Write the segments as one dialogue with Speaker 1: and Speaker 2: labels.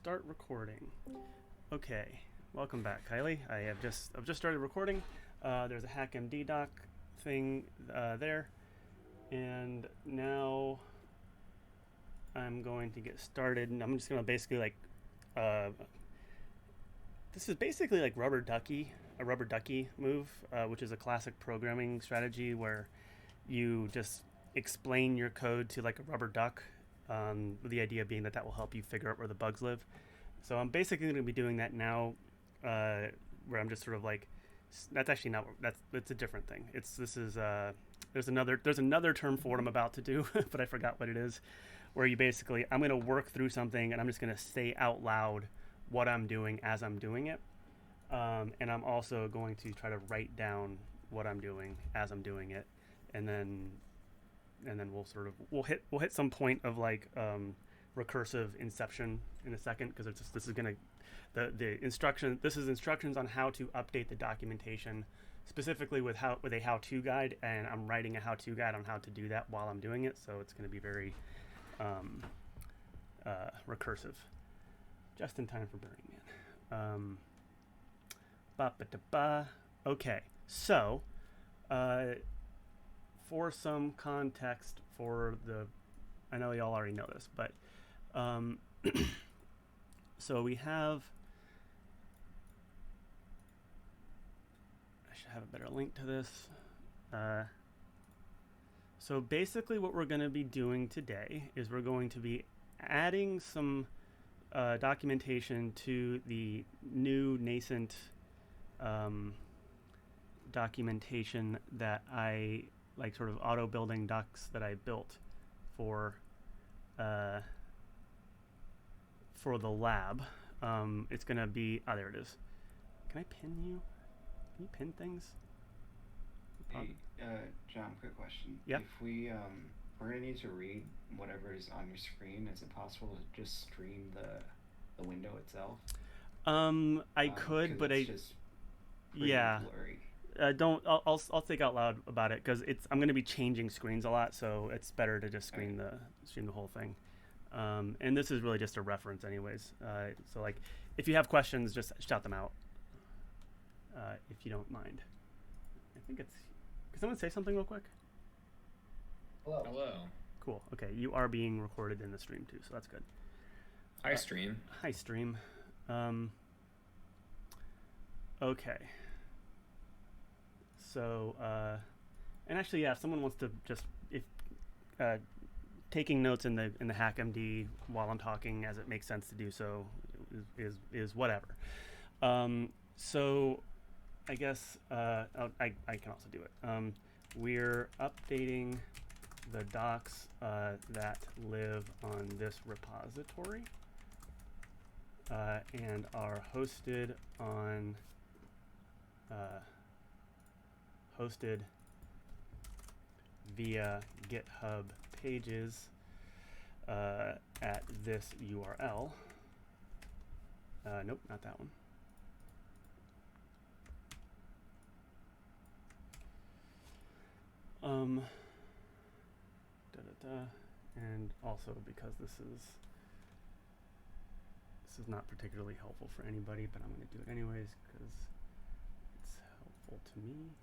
Speaker 1: Start recording. Okay, welcome back, Kylie. I've just started recording. There's a HackMD doc thing there, and now I'm going to get started. And I'm just going to basically this is basically like a rubber ducky move, which is a classic programming strategy where you just explain your code to like a rubber duck, with the idea being that that will help you figure out where the bugs live. So I'm basically going to be doing that now, where I'm just sort of like, that's actually not, it's a different thing. There's another term for what I'm about to do, but I forgot what it is, where you basically, I'm going to work through something and I'm just going to say out loud what I'm doing as I'm doing it. And I'm also going to try to write down what I'm doing as I'm doing it. And then we'll hit some point of like recursive inception in a second, because this is gonna the instruction. This is instructions on how to update the documentation, specifically with a how-to guide, and I'm writing a how-to guide on how to do that while I'm doing it. So it's going to be very recursive, just in time for Burning Man. Okay, so. For some context I know y'all already know this, but so we have, I should have a better link to this. So basically what we're going to be doing today is we're going to be adding some documentation to the new nascent documentation that I like, sort of auto building docs that I built for the lab. It's gonna be, there it is. Can I pin you? Can you pin things?
Speaker 2: Hey, John, quick question.
Speaker 1: Yeah.
Speaker 2: If we're gonna need to read whatever is on your screen, is it possible to just stream the window itself?
Speaker 1: I could,
Speaker 2: 'Cause
Speaker 1: but
Speaker 2: it's just pretty
Speaker 1: yeah.
Speaker 2: blurry.
Speaker 1: Don't. I'll think out loud about it, because I'm going to be changing screens a lot, so it's better to just
Speaker 2: Okay.
Speaker 1: stream the whole thing. And this is really just a reference, anyways. So like, if you have questions, just shout them out, if you don't mind. I think it's. Can someone say something real quick?
Speaker 3: Hello.
Speaker 4: Hello.
Speaker 1: Cool. Okay, you are being recorded in the stream too, so that's good.
Speaker 4: Hi, stream.
Speaker 1: Hi, stream. Okay. So, and actually, yeah, if someone wants to just, if taking notes in the HackMD while I'm talking, as it makes sense to do so, is whatever. So, I guess I can also do it. We're updating the docs that live on this repository and are hosted on. Hosted via GitHub pages at this URL. Nope, not that one. And also, because this is not particularly helpful for anybody, but I'm going to do it anyways because it's helpful to me.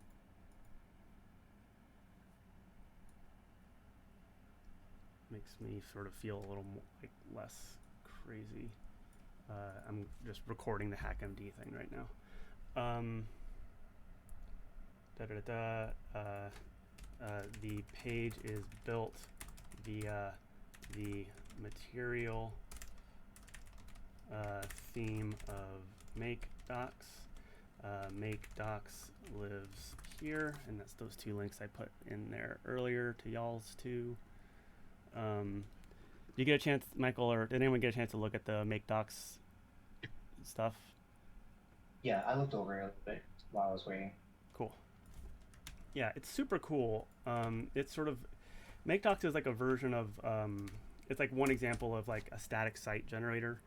Speaker 1: Makes me sort of feel a little more, like, less crazy. I'm just recording the HackMD thing right now. The page is built via the material theme of make docs. Make docs lives here, and that's those two links I put in there earlier to y'all's too. Did you get a chance, Michael, or did anyone get a chance to look at the make docs stuff?
Speaker 3: Yeah, I looked over it a little bit while I was waiting.
Speaker 1: Cool. Yeah, it's super cool. It's sort of, make docs is like a version of, it's like one example of like a static site generator,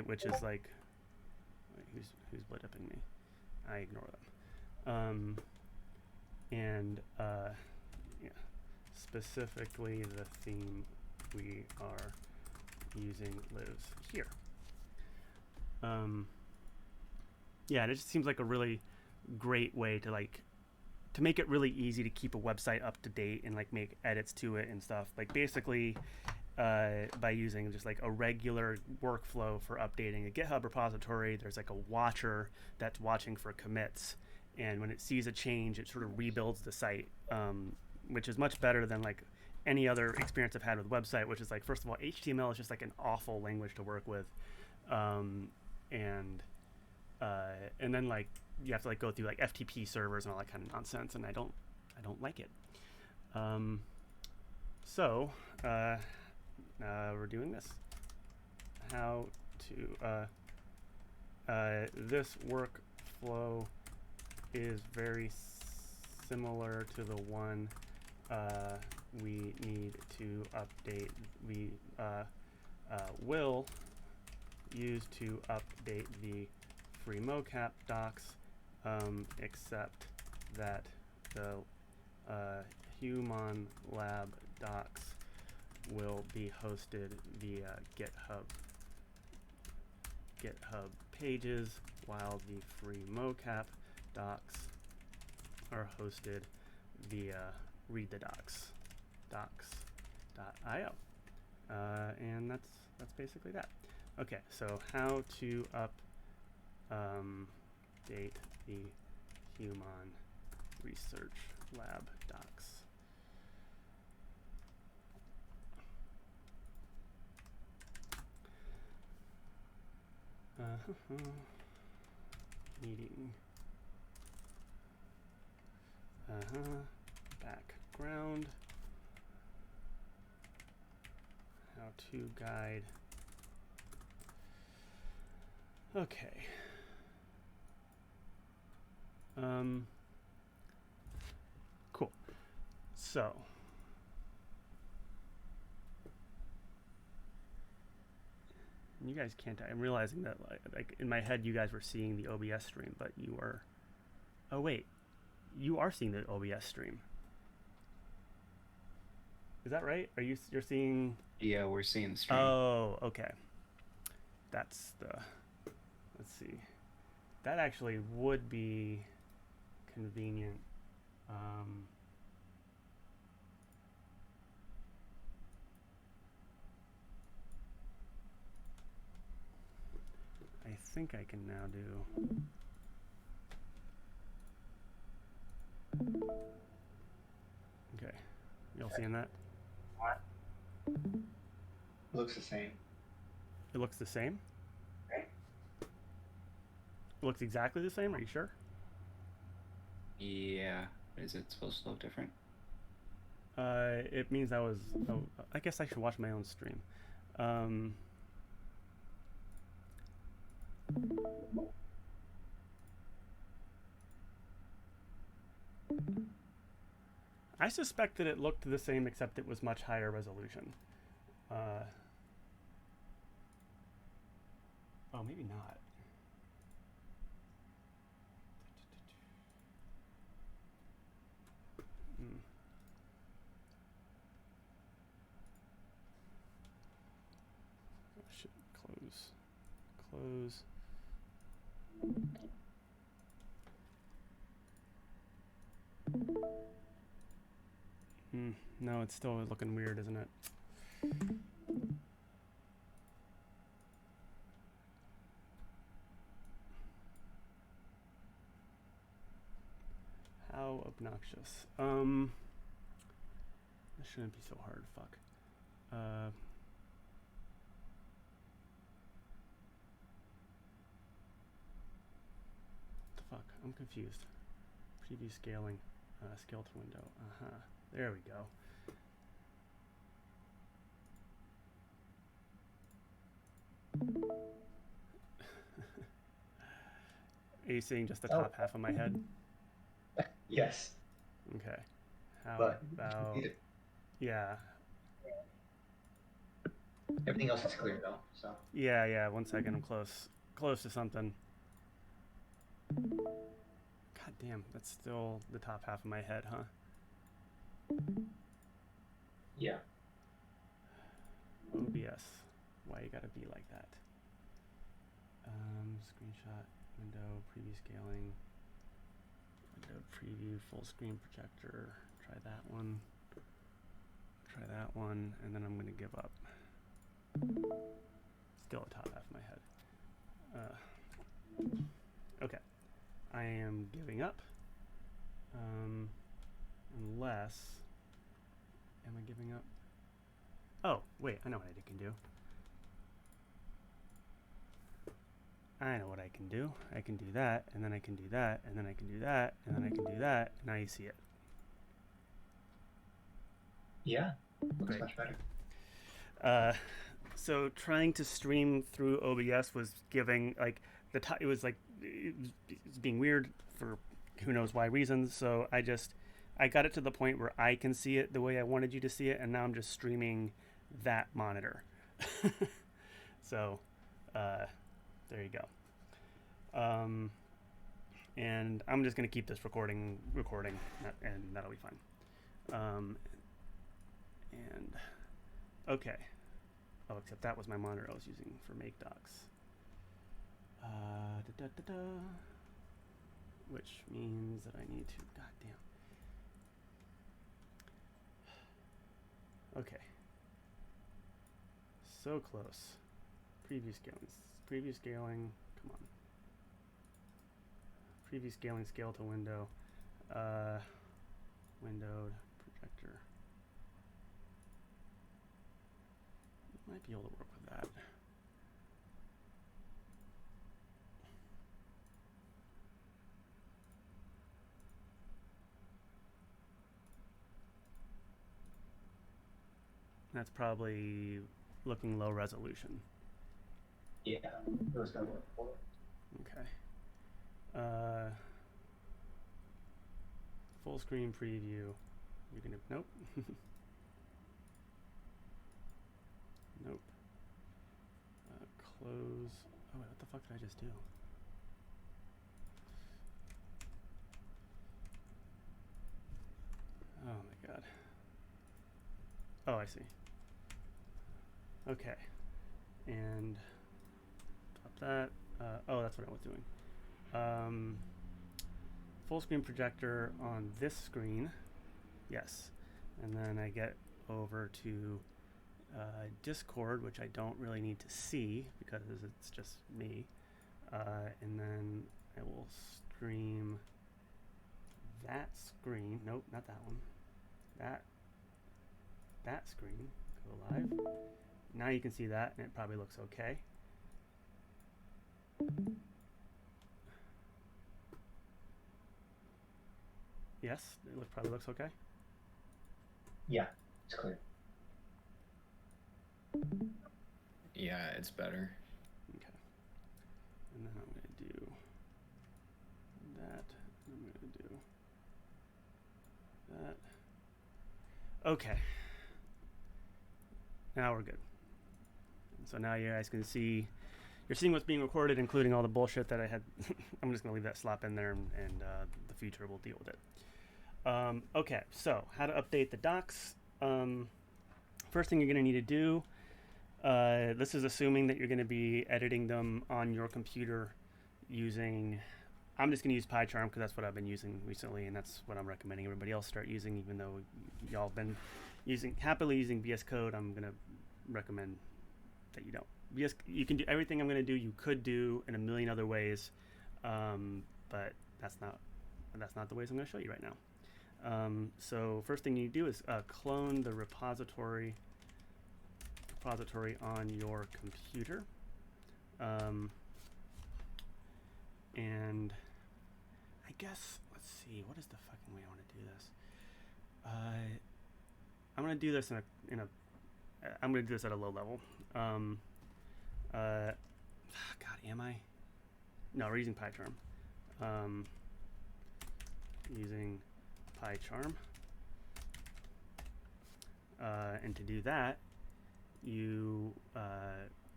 Speaker 1: which is like, wait, who's blood upping me? I ignore them. And yeah, specifically the theme we are using lives here. Yeah, and it just seems like a really great way to make it really easy to keep a website up to date and like make edits to it and stuff. Like basically, by using just like a regular workflow for updating a GitHub repository, there's like a watcher that's watching for commits, and when it sees a change, it sort of rebuilds the site, which is much better than like any other experience I've had with website, which is like, first of all, HTML is just like an awful language to work with, and then like you have to like go through like FTP servers and all that kind of nonsense, and I don't like it. So we're doing this. How to this workflow is very similar to the one we need to update. We will use to update the free mocap docs, except that the humon lab docs will be hosted via GitHub pages, while the free mocap docs are hosted via read the docs.io. And that's basically that. Okay, so how to update the humon research lab docs. Meeting. Background. How-to guide. Okay. Cool. So. You guys can't. I'm realizing that, like in my head, you guys were seeing the OBS stream, but you are. Oh wait, you are seeing the OBS stream. Is that right? You're seeing?
Speaker 2: Yeah, we're seeing the stream.
Speaker 1: Oh, okay. That's the. Let's see. That actually would be convenient. I think I can now do. Okay, y'all seeing that?
Speaker 3: Looks the same.
Speaker 1: It looks the same?
Speaker 3: Right.
Speaker 1: It looks exactly the same, are you sure?
Speaker 2: Yeah. Is it supposed to look different?
Speaker 1: It means I guess I should watch my own stream. I suspect that it looked the same, except it was much higher resolution. Oh, maybe not. I should close. No, it's still looking weird, isn't it? How obnoxious. This shouldn't be so hard. Fuck. What the fuck? I'm confused. Preview scaling. Scale to window. There we go. Are you seeing just the top half of my head?
Speaker 3: Yes.
Speaker 1: Okay. How
Speaker 3: But
Speaker 1: about... Yeah.
Speaker 3: Everything else is clear though, so.
Speaker 1: Yeah, 1 second, I'm close to something. God damn, that's still the top half of my head, huh?
Speaker 3: Yeah.
Speaker 1: OBS. Why you gotta be like that? Screenshot, window, preview scaling, window preview, full screen projector. Try that one. Try that one, and then I'm gonna give up. Still a top half of my head. Okay, I am giving up. Unless, am I giving up? Oh, wait, I know what I can do. I know what I can do. I can do that, and then I can do that, and then I can do that, and then I can do that, and now you see it.
Speaker 3: Yeah, looks
Speaker 1: Great.
Speaker 3: much better.
Speaker 1: So trying to stream through OBS was giving, like, it was being weird for who knows why reasons, so I got it to the point where I can see it the way I wanted you to see it, and now I'm just streaming that monitor. So, there you go. And I'm just going to keep this recording, and that'll be fine. And, okay. Oh, except that was my monitor I was using for make docs. Which means that I need to, goddamn. Okay. So close. Preview scaling, come on. Preview scaling, scale to window. Windowed, projector. Might be able to work with that. That's probably looking low resolution.
Speaker 3: Yeah, it was gonna work for it.
Speaker 1: Okay. Full screen preview. You're gonna, nope. Nope. Close. Oh, wait, what the fuck did I just do? Oh my god. Oh, I see. Okay. And top that. Oh, that's what I was doing. Full screen projector on this screen. Yes. And then I get over to Discord, which I don't really need to see because it's just me. And then I will stream that screen. Nope, not that one. That screen. Go live. Now you can see that, and it probably looks okay. Yes, it probably looks okay.
Speaker 3: Yeah, it's clear.
Speaker 4: Yeah, it's better.
Speaker 1: Okay. And then I'm going to do that. I'm going to do that. Okay. Now we're good. And so now you guys can see, you're seeing what's being recorded, including all the bullshit that I had. I'm just going to leave that slop in there, and the future will deal with it. Okay, so how to update the docs. First thing you're going to need to do, this is assuming that you're going to be editing them on your computer using, I'm just going to use PyCharm because that's what I've been using recently, and that's what I'm recommending everybody else start using, even though y'all have been happily using VS Code. I'm going to recommend that you don't. You can do everything I'm going to do, you could do in a million other ways, but that's not the ways I'm going to show you right now. So first thing you do is clone the repository on your computer, and I guess let's see, what is the fucking way I want to do this? I'm gonna do this I'm gonna do this at a low level. God, am I? No, we're using PyCharm. Using PyCharm. And to do that, you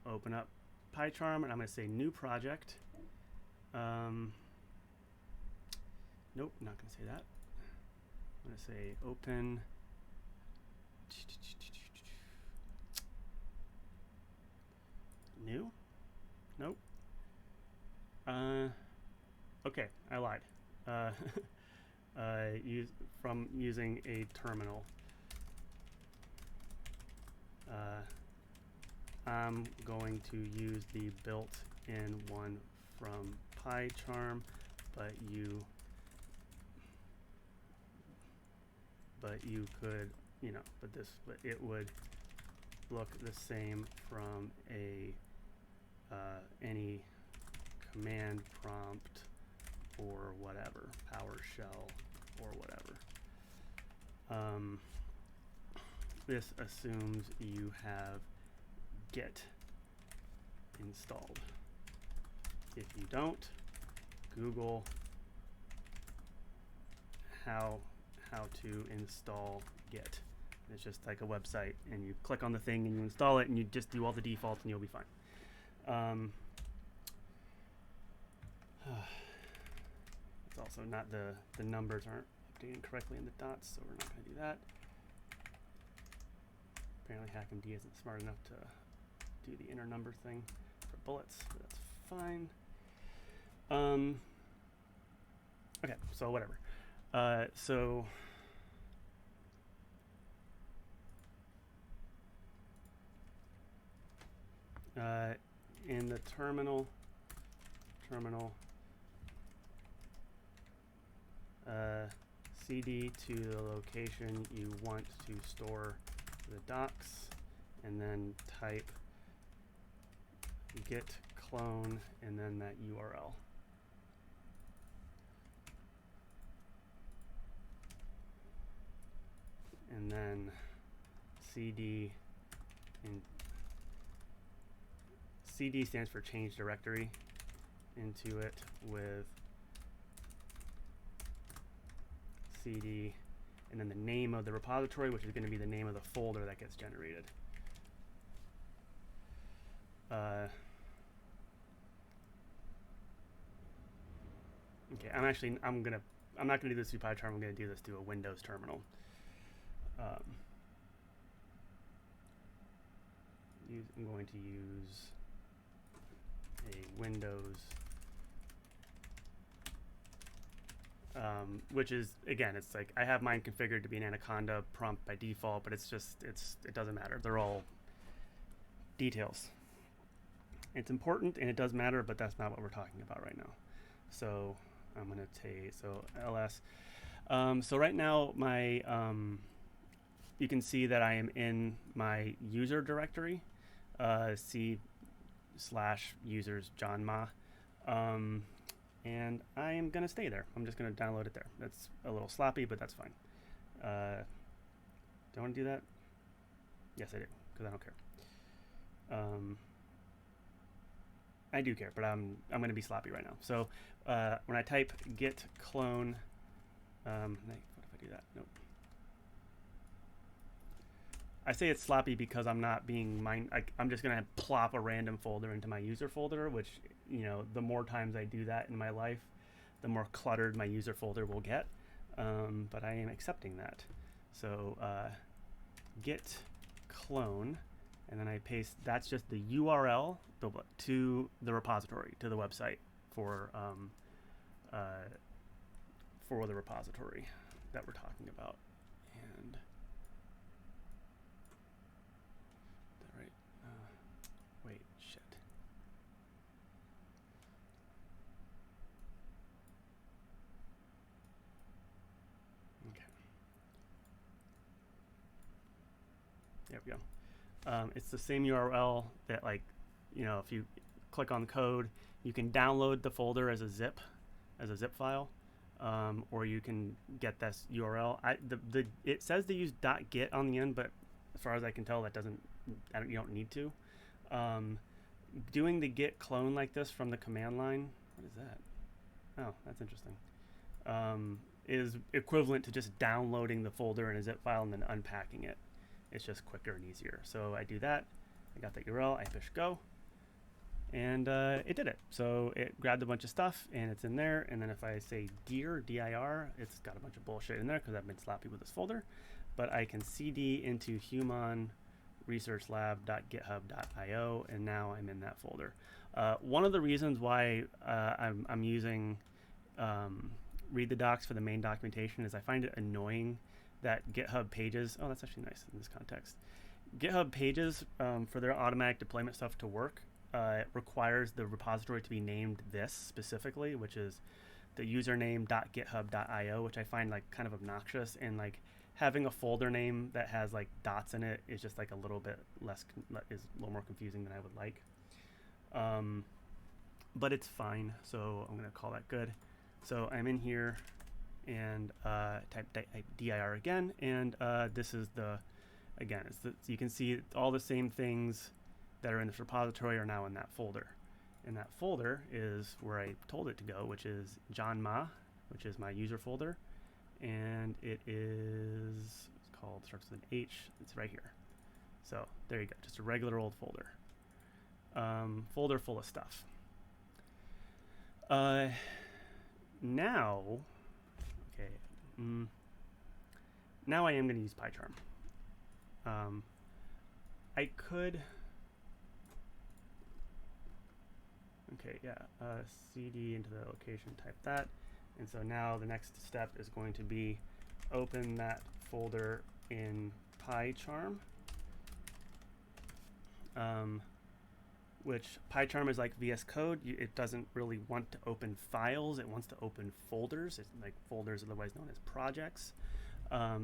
Speaker 1: open up PyCharm, and I'm going to say new project. Nope, not going to say that. I'm going to say open. new? Nope. Okay, I lied. From using a terminal. I'm going to use the built-in one from PyCharm, but you could, but it would look the same from a any command prompt or whatever, PowerShell or whatever. This assumes you have Git installed. If you don't, Google how to install Git. It's just like a website, and you click on the thing and you install it, and you just do all the defaults, and you'll be fine. It's also not the numbers aren't updating correctly in the dots, so we're not going to do that. Apparently HackMD isn't smart enough to do the inner number thing for bullets, but that's fine. Okay, so whatever. In the terminal, cd to the location you want to store the docs, and then type git clone and then that URL. And then cd stands for change directory, into it with cd and then the name of the repository, which is going to be the name of the folder that gets generated. Okay, I'm not gonna do this through PyCharm. I'm gonna do this through a Windows terminal. I'm going to use a Windows, which is, again, it's like I have mine configured to be an Anaconda prompt by default, but it doesn't matter. They're all details. It's important and it does matter, but that's not what we're talking about right now. So I'm gonna take ls. So right now my you can see that I am in my user directory, c/users John Ma, and I am gonna stay there. I'm just gonna download it there. That's a little sloppy, but that's fine. Do I want to do that? Yes, I do, because I don't care. I do care, but I'm going to be sloppy right now. So when I type git clone, what if I do that? Nope. I say it's sloppy because I'm not being I'm just going to plop a random folder into my user folder, which, the more times I do that in my life, the more cluttered my user folder will get. But I am accepting that. So git clone, and then I paste, that's just the URL to the repository, to the website for the repository that we're talking about. And right, wait, shit. Okay. There we go. It's the same URL that, if you click on code, you can download the folder as a zip file, or you can get this URL. It says to use .git on the end, but as far as I can tell, that you don't need to. Doing the git clone like this from the command line, what is that? Oh, that's interesting. Is equivalent to just downloading the folder in a zip file and then unpacking it. It's just quicker and easier. So I do that. I got that URL. I push go, and it did it. So it grabbed a bunch of stuff, and it's in there. And then if I say dir, dir, it's got a bunch of bullshit in there because I've been sloppy with this folder. But I can cd into humon researchlab.github.io, and now I'm in that folder. One of the reasons why I'm using read the docs for the main documentation is I find it annoying that GitHub pages, oh, that's actually nice in this context. GitHub pages, for their automatic deployment stuff to work, requires the repository to be named this specifically, which is the username.github.io, which I find like kind of obnoxious, and like having a folder name that has like dots in it is just like a little bit is a little more confusing than I would like. But it's fine, so I'm gonna call that good. So I'm in here and type dir again, and this is the, again, so you can see all the same things that are in this repository are now in that folder. And that folder is where I told it to go, which is John Ma, which is my user folder. And it is, it's called, starts with an H, it's right here. So there you go, just a regular old folder. Folder full of stuff. Now, okay, now I am going to use PyCharm. I could, okay, yeah, cd into the location, type that. And so now the next step is going to be open that folder in PyCharm, which PyCharm is like VS Code. It doesn't really want to open files. It wants to open folders. It's like folders, otherwise known as projects.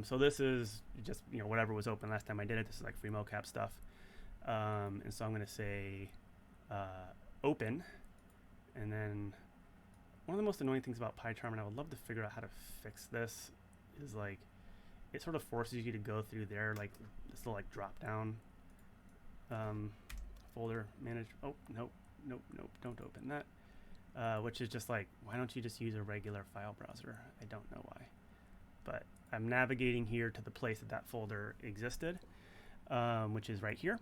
Speaker 1: So this is just, you know, whatever was open last time I did it. This is like free mocap stuff. And so I'm going to say open. And then one of the most annoying things about PyCharm, and I would love to figure out how to fix this, is like it sort of forces you to go through there, like this little like drop down folder manage. Oh, nope, don't open that. Which is just like, why don't you just use a regular file browser? I don't know why. But I'm navigating here to the place that that folder existed, which is right here.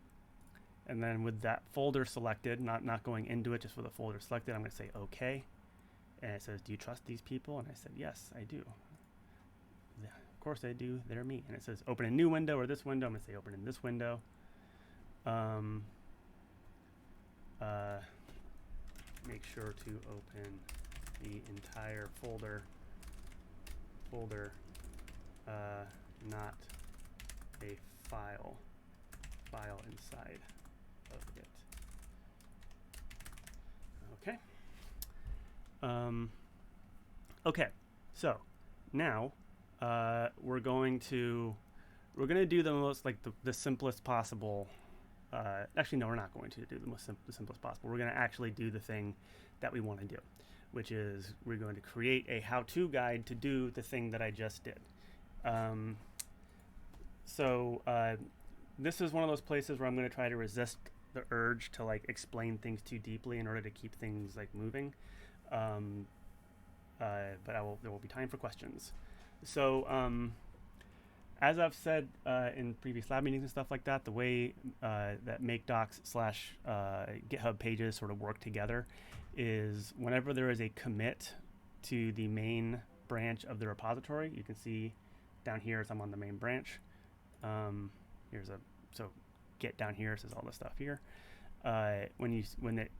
Speaker 1: And then with that folder selected, not going into it, just with the folder selected, I'm going to say OK. And it says, do you trust these people? And I said, yes, I do. Of course I do. They're me. And it says, open a new window or this window. I'm going to say, open in this window. Make sure to open the entire folder, not a file inside of it. Okay. Okay, so now we're going to do the most, like the simplest possible. Actually, no, we're not going to do the simplest possible. We're going to actually do the thing that we want to do, which is we're going to create a how-to guide to do the thing that I just did. This is one of those places where I'm going to try to resist the urge to like explain things too deeply in order to keep things like moving. But there will be time for questions. So as I've said in previous lab meetings and stuff like that, the way that makedocs/GitHub pages sort of work together is whenever there is a commit to the main branch of the repository, you can see down here as I'm on the main branch. So git down here says all the stuff here. When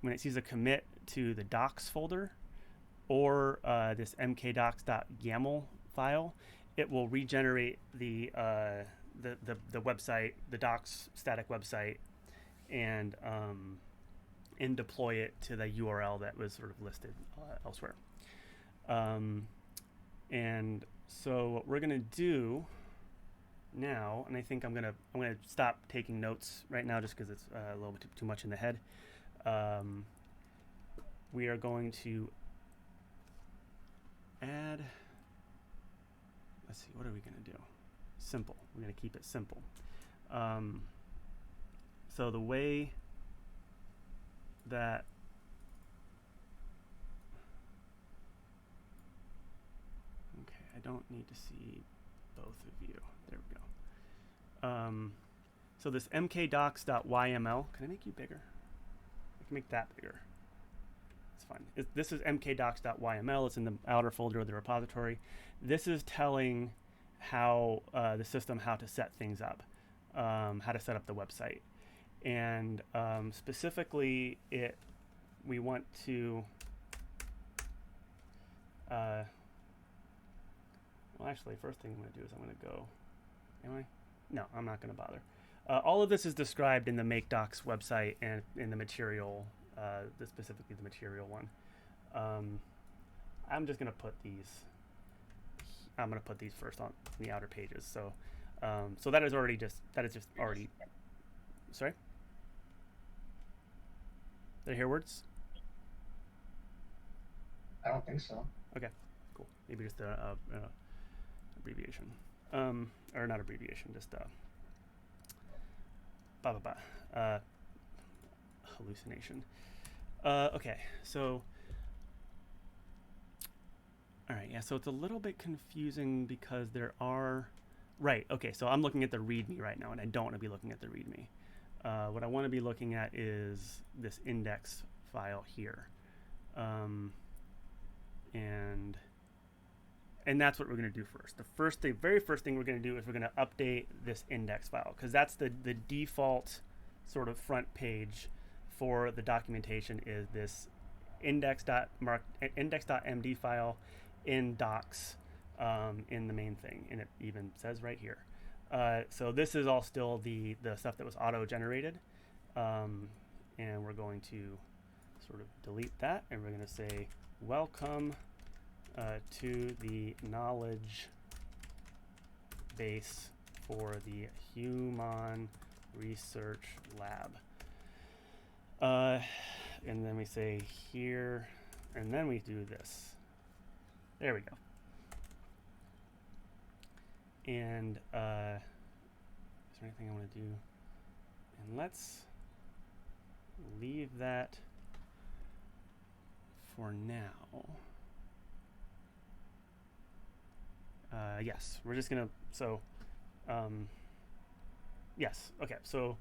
Speaker 1: it sees a commit to the docs folder or this mkdocs.yaml file, it will regenerate the website, the docs static website, and deploy it to the URL that was sort of listed elsewhere. And so what we're gonna do now, and I think I'm gonna stop taking notes right now just because it's a little bit too much in the head. We are going to add. Let's see, what are we gonna do? Simple. We're gonna keep it simple. So the way that I don't need to see both of you. There we go. So this mkdocs.yml, can I make you bigger? I can make that bigger. It's fine. This is mkdocs.yml. It's in the outer folder of the repository. This is telling how the system how to set things up. how to set up the website. And specifically, we want to well, actually, first thing I'm going to do is I'm going to go. Am I? No, I'm not going to bother. All of this is described in the Make Docs website and in the material, specifically the material one. I'm just going to put these. I'm going to put these first on the outer pages. So, so that is just already. Sorry. Did I hear words?
Speaker 3: I don't think so.
Speaker 1: Okay, cool. Maybe just a abbreviation, or not abbreviation, just hallucination. Okay, so all right, yeah. So it's a little bit confusing because there are right. Okay, so I'm looking at the README right now, and I don't want to be looking at the README. What I want to be looking at is this index file here. And that's what we're going to do first. The very first thing we're going to do is we're going to update this index file, because that's the default sort of front page for the documentation is this index.md file in docs in the main thing, and it even says right here. So this is all still the stuff that was auto-generated, and we're going to sort of delete that, and we're going to say welcome to the knowledge base for the Human Research Lab. And then we say here, and then we do this. There we go. And is there anything I want to do? And let's leave that for now. Yes, we're just gonna, so, yes, okay, so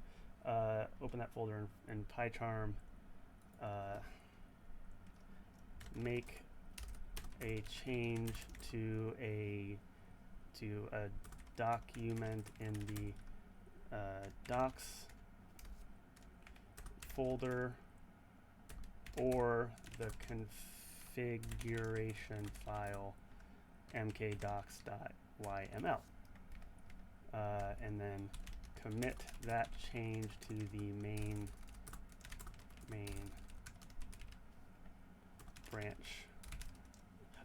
Speaker 1: open that folder in PyCharm, make a change to a document in the docs folder or the configuration file mkdocs.yml, and then commit that change to the main branch.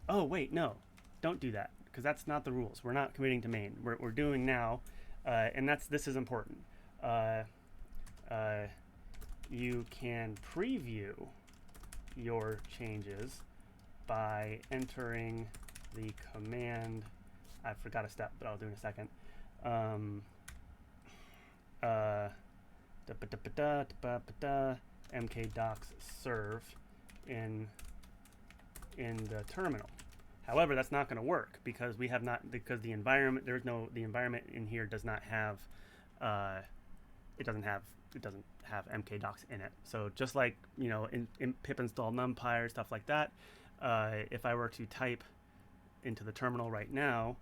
Speaker 1: Oh wait, no, don't do that, because that's not the rules. We're not committing to main. We're doing now, and this is important. You can preview your changes by entering the command. I forgot a step, but I'll do it in a second. mkdocs serve in the terminal. However, that's not going to work because we have not, because the environment, the environment in here does not have, it doesn't have mkdocs in it. So just like, you know, in pip install numpy or stuff like that, if I were to type into the terminal right now,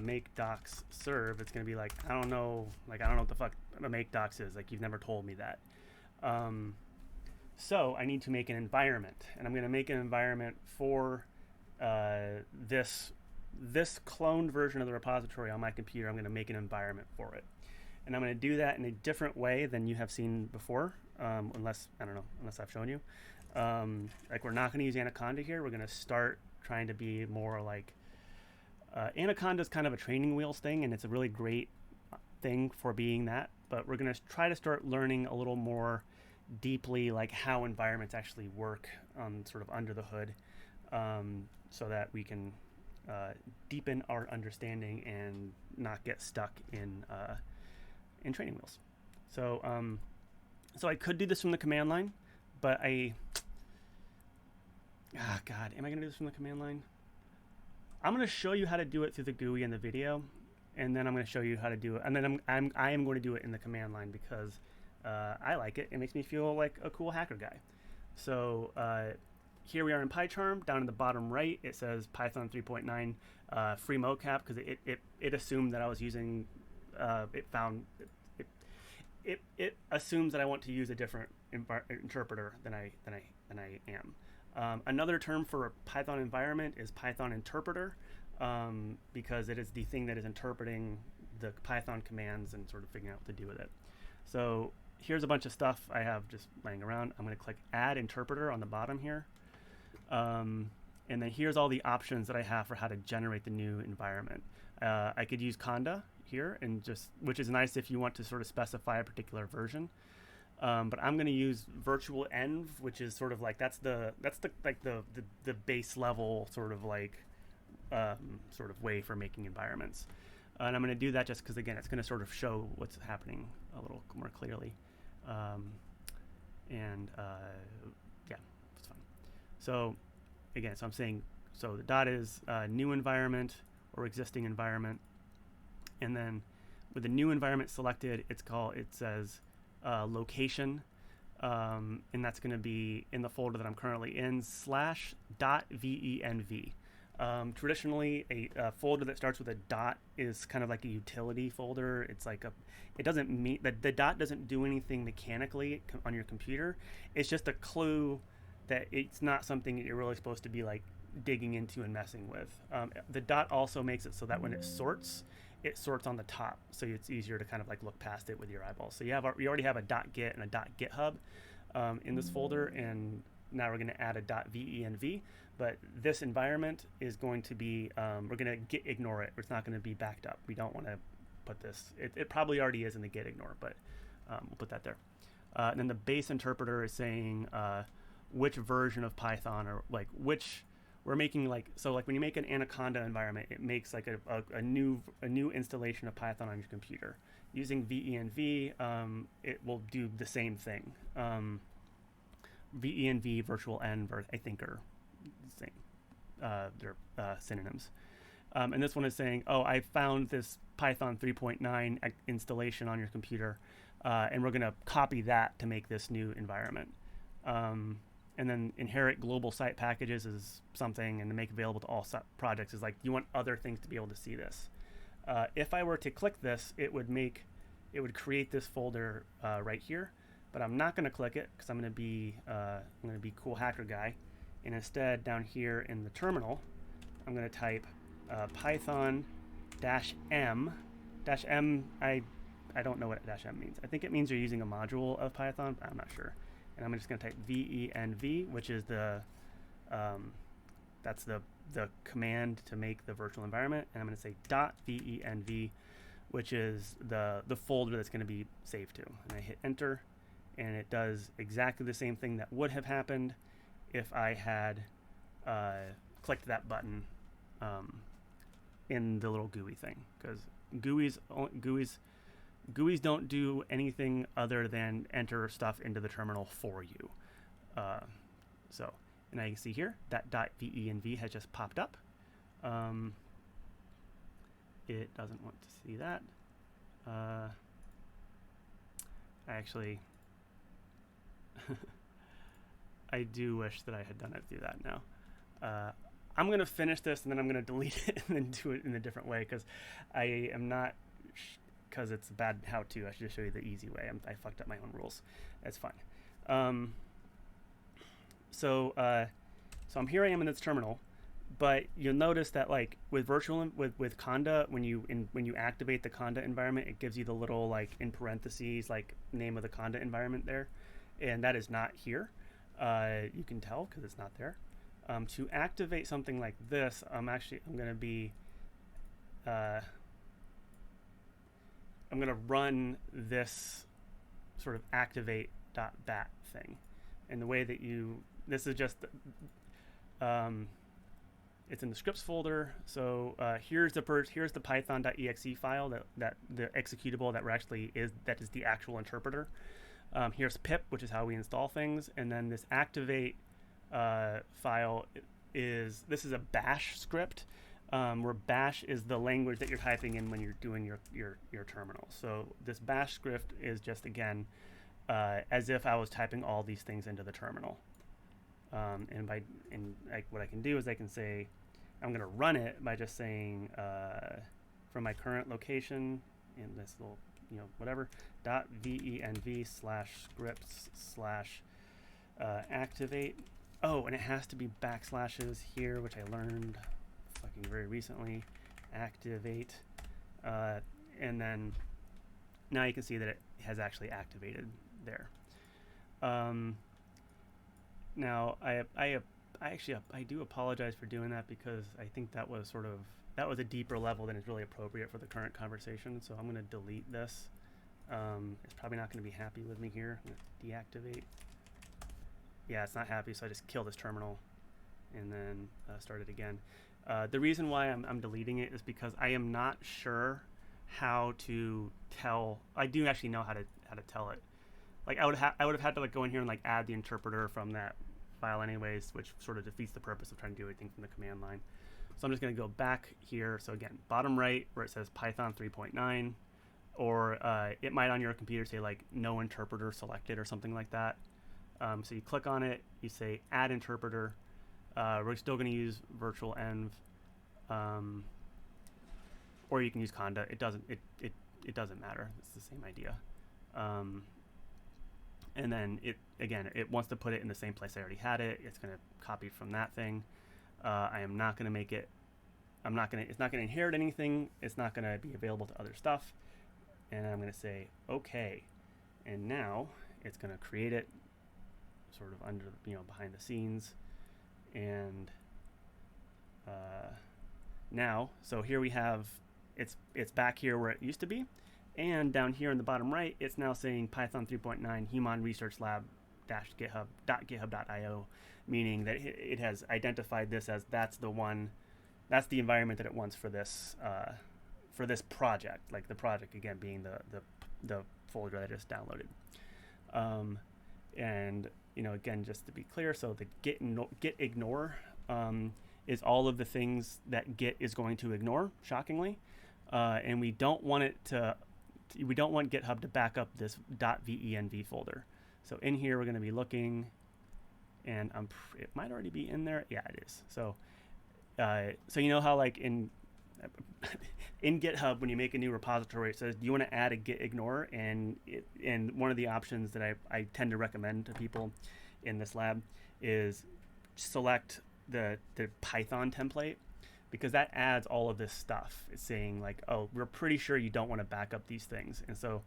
Speaker 1: make docs serve, it's going to be like, I don't know what the fuck a make docs is. Like, you've never told me that. So I need to make an environment, and I'm going to make an environment for this cloned version of the repository on my computer. I'm going to make an environment for it, and I'm going to do that in a different way than you have seen before, unless I've shown you. Like, we're not going to use Anaconda here. We're going to start trying to be more like Anaconda is kind of a training wheels thing, and it's a really great thing for being that. But we're going to try to start learning a little more deeply, like how environments actually work sort of under the hood, so that we can deepen our understanding and not get stuck in training wheels. So so I could do this from the command line, but God, am I going to do this from the command line? I'm going to show you how to do it through the GUI in the video, and then I'm going to show you how to do it, and then I am going to do it in the command line because I like it. It makes me feel like a cool hacker guy. So here we are in PyCharm. Down in the bottom right, it says Python 3.9 free mocap, because it assumed that I was using, it it assumes that I want to use a different interpreter than I am. Another term for a Python environment is Python interpreter, because it is the thing that is interpreting the Python commands and sort of figuring out what to do with it. So here's a bunch of stuff I have just laying around. I'm going to click Add Interpreter on the bottom here. And then here's all the options that I have for how to generate the new environment. I could use Conda here, and which is nice if you want to sort of specify a particular version. But I'm going to use virtual env, which is sort of like that's the base level sort of like sort of way for making environments. And I'm going to do that just because, again, it's going to sort of show what's happening a little more clearly. Yeah, it's fine. So again, so I'm saying, so the dot is new environment or existing environment. And then with the new environment selected, it says location. And that's going to be in the folder that I'm currently in /.venv. Traditionally, a folder that starts with a dot is kind of like a utility folder. It's like it doesn't mean that the dot doesn't do anything mechanically on your computer. It's just a clue that it's not something that you're really supposed to be like digging into and messing with. The dot also makes it so that when it sorts on the top, so it's easier to kind of like look past it with your eyeballs. So you already have a .git and a .github in this folder, and now we're going to add a .venv. But this environment is going to be, we're going to gitignore it. It's not going to be backed up. We don't want to put this. It probably already is in the gitignore, but we'll put that there. And then the base interpreter is saying which version of Python, or like which we're making, like, so like when you make an Anaconda environment, it makes like a new installation of Python on your computer. Using venv, it will do the same thing. Venv, virtual env, I think are the same. They're synonyms. And this one is saying, oh, I found this Python 3.9 installation on your computer, and we're going to copy that to make this new environment. And then inherit global site packages is something, and to make available to all projects is like you want other things to be able to see this. If I were to click this, it would create this folder right here, but I'm not going to click it because I'm going to be cool hacker guy, and instead down here in the terminal, I'm going to type Python -m. -m, I don't know what -m means. I think it means you're using a module of Python, but I'm not sure. And I'm just going to type venv, which is that's the command to make the virtual environment. And I'm going to say .venv, which is the folder that's going to be saved to. And I hit enter, and it does exactly the same thing that would have happened if I had clicked that button in the little GUI thing, because GUIs don't do anything other than enter stuff into the terminal for you. So, and I can see here that .venv has just popped up. It doesn't want to see that. I do wish that I had done it through that now. I'm going to finish this, and then I'm going to delete it and then do it in a different way, because I am not... because it's a bad how-to. I should just show you the easy way. I fucked up my own rules. That's fine. So I'm here. I am in this terminal, but you'll notice that like with Conda, when you activate the Conda environment, it gives you the little like in parentheses like name of the Conda environment there, and that is not here. You can tell because it's not there. To activate something like this, I'm going to be I'm going to run this sort of activate.bat thing. And the way that this is just, it's in the scripts folder. So here's the python.exe file that the executable that is the actual interpreter. Here's pip, which is how we install things. And then this activate file is a bash script. Where bash is the language that you're typing in when you're doing your terminal. So this bash script is just, again, as if I was typing all these things into the terminal. What I can do is I can say, I'm going to run it by just saying from my current location in this little whatever, .venv/scripts/activate. Oh, and it has to be backslashes here, which I learned fucking very recently. Activate, and then now you can see that it has actually activated there. Now I do apologize for doing that, because I think that was a deeper level than is really appropriate for the current conversation. So I'm going to delete this. It's probably not going to be happy with me here. I'm going to deactivate. Yeah, it's not happy, so I just kill this terminal and then start it again. The reason why I'm deleting it is because I am not sure how to tell. I do actually know how to tell it. Like I would have had to like go in here and like add the interpreter from that file anyways, which sort of defeats the purpose of trying to do everything from the command line. So I'm just going to go back here. So again, bottom right where it says Python 3.9, or it might on your computer say like no interpreter selected or something like that. So you click on it, you say add interpreter. We're still going to use virtual env, or you can use conda. It doesn't matter. It's the same idea. And then it wants to put it in the same place I already had it. It's going to copy from that thing. I am not going to make it. It's not going to inherit anything. It's not going to be available to other stuff. And I'm going to say okay. And now it's going to create it sort of under, behind the scenes. And now, so here we have, it's back here where it used to be. And down here in the bottom right, it's now saying Python 3.9 humon research lab -github.github.io, meaning that it has identified this as that's the environment that it wants for this project. Like the project again being the folder that I just downloaded. And again, just to be clear, so the gitignore is all of the things that Git is going to ignore, shockingly, and we don't want GitHub to back up this .venv folder. So in here, we're going to be looking, and it might already be in there. Yeah, it is. So you know how like in GitHub, when you make a new repository, it says, do you want to add a gitignore? And one of the options that I tend to recommend to people in this lab is select the Python template, because that adds all of this stuff. It's saying like, oh, we're pretty sure you don't want to back up these things. And so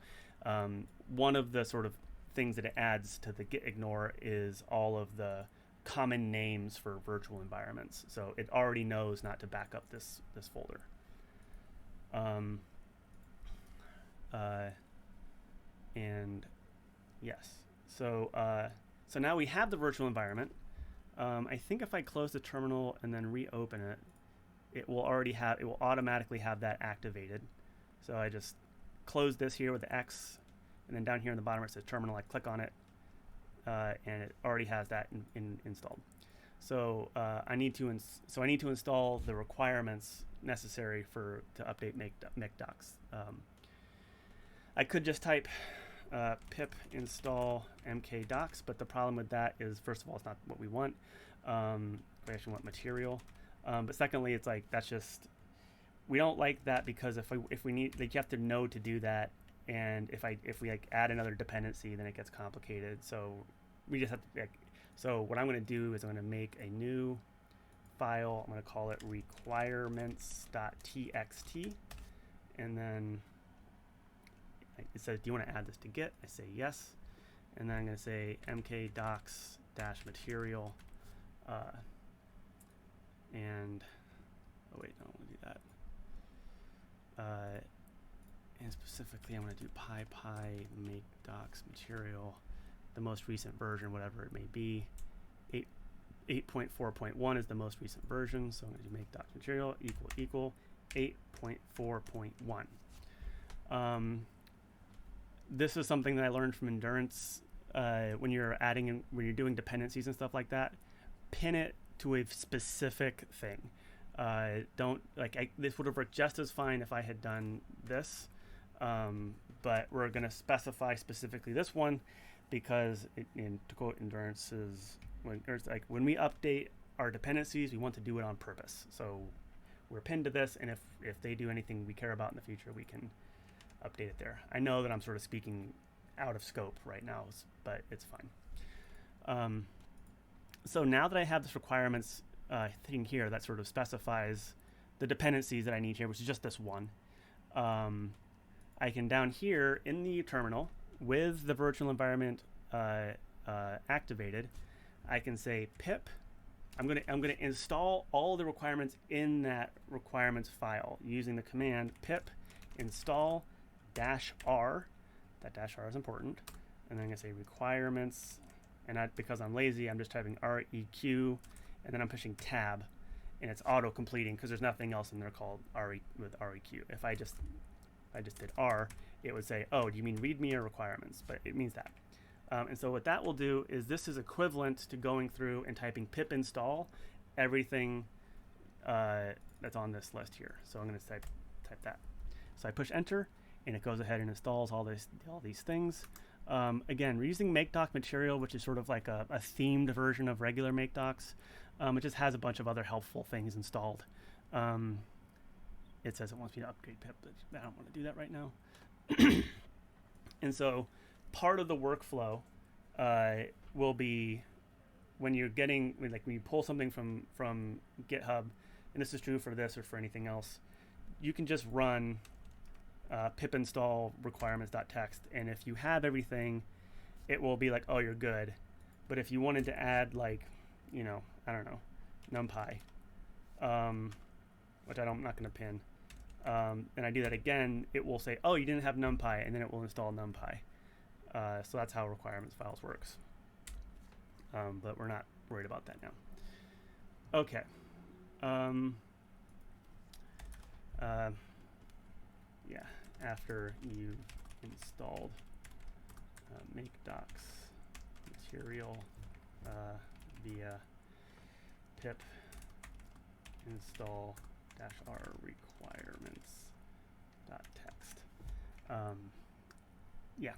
Speaker 1: one of the sort of things that it adds to the gitignore is all of the common names for virtual environments. So it already knows not to back up this folder. And yes, so now we have the virtual environment. I think if I close the terminal and then reopen it, it will automatically have that activated. So I just close this here with the X, and then down here in the bottom it says terminal. I click on it, and it already has that installed. So I need to install the requirements necessary to update make docs. I could just type pip install mkdocs, but the problem with that is, first of all, it's not what we want. We actually want material. But secondly, it's like we don't like that, because if we need, like, you have to know to do that, and if we like add another dependency, then it gets complicated. So we just have to. So what I'm going to do is I'm going to make a new file. I'm going to call it requirementstxt, and then it says, do you want to add this to Git? I say yes, and then I'm going to say mkdocs-material, and oh wait, no, I don't want to do that. And specifically, I'm going to do py make docs material, the most recent version, whatever it may be. 8.4.1 is the most recent version, so I'm going to do make docs material equal 8.4.1. This is something that I learned from Endurance. When you're doing dependencies and stuff like that, pin it to a specific thing. This would have worked just as fine if I had done this, but we're going to specify specifically this one, because to quote Endurance, when we update our dependencies, we want to do it on purpose. So we're pinned to this, and if they do anything we care about in the future, we can update it there. I know that I'm sort of speaking out of scope right now, but it's fine. So now that I have this requirements thing here that sort of specifies the dependencies that I need here, which is just this one, I can down here in the terminal with the virtual environment activated, I can say pip. I'm gonna install all the requirements in that requirements file using the command pip install -r. That -r is important. And then I'm gonna say requirements, and because I'm lazy, I'm just typing REQ, and then I'm pushing tab, and it's auto completing because there's nothing else in there called with REQ. If I just did R, it would say, oh, do you mean README or requirements? But it means that. And so what that will do is this is equivalent to going through and typing pip install everything that's on this list here. So I'm going to type that. So I push enter, and it goes ahead and installs all these things. Again, we're using MakeDoc material, which is sort of like a themed version of regular MakeDocs. It just has a bunch of other helpful things installed. It says it wants me to upgrade pip, but I don't want to do that right now. And so part of the workflow will be when you pull something from GitHub, and this is true for this or for anything else, you can just run pip install requirements.txt, and if you have everything, it will be like, oh, you're good. But if you wanted to add, like, I don't know, NumPy, which I'm not going to pin, and I do that again, it will say, oh, you didn't have NumPy, and then it will install NumPy. So that's how requirements files works. But we're not worried about that now. Okay. Yeah, after you installed MakeDocs material via pip install -r requirements.txt. Yeah.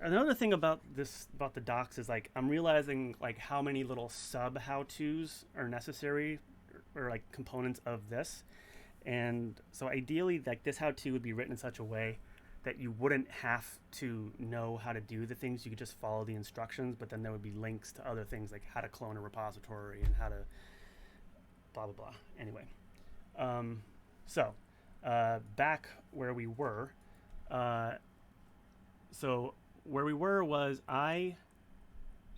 Speaker 1: Another thing about the docs is, like, I'm realizing, like, how many little sub how-tos are necessary, or like components of this. And so ideally, like, this how-to would be written in such a way that you wouldn't have to know how to do the things. You could just follow the instructions, but then there would be links to other things, like how to clone a repository and how to blah, blah, blah. Anyway, back where we were. So where we were was I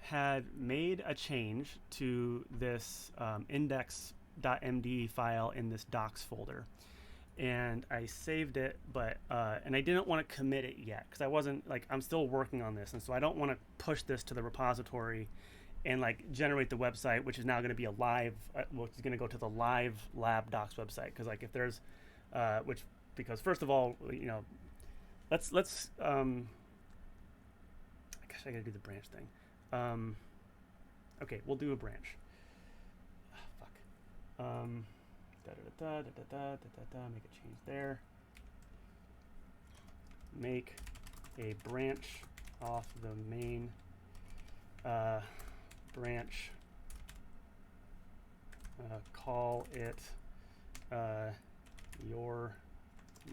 Speaker 1: had made a change to this index.md file in this docs folder, and I saved it, but and I didn't want to commit it yet because I wasn't, like, I'm still working on this, and so I don't want to push this to the repository and, like, generate the website, which is now going to be a live, which is going to go to the live lab docs website. Because, like, if there's because first of all, let's I guess I gotta do the branch thing. Okay, we'll do a branch. Fuck. Make a change there. Make a branch off the main branch. Call it your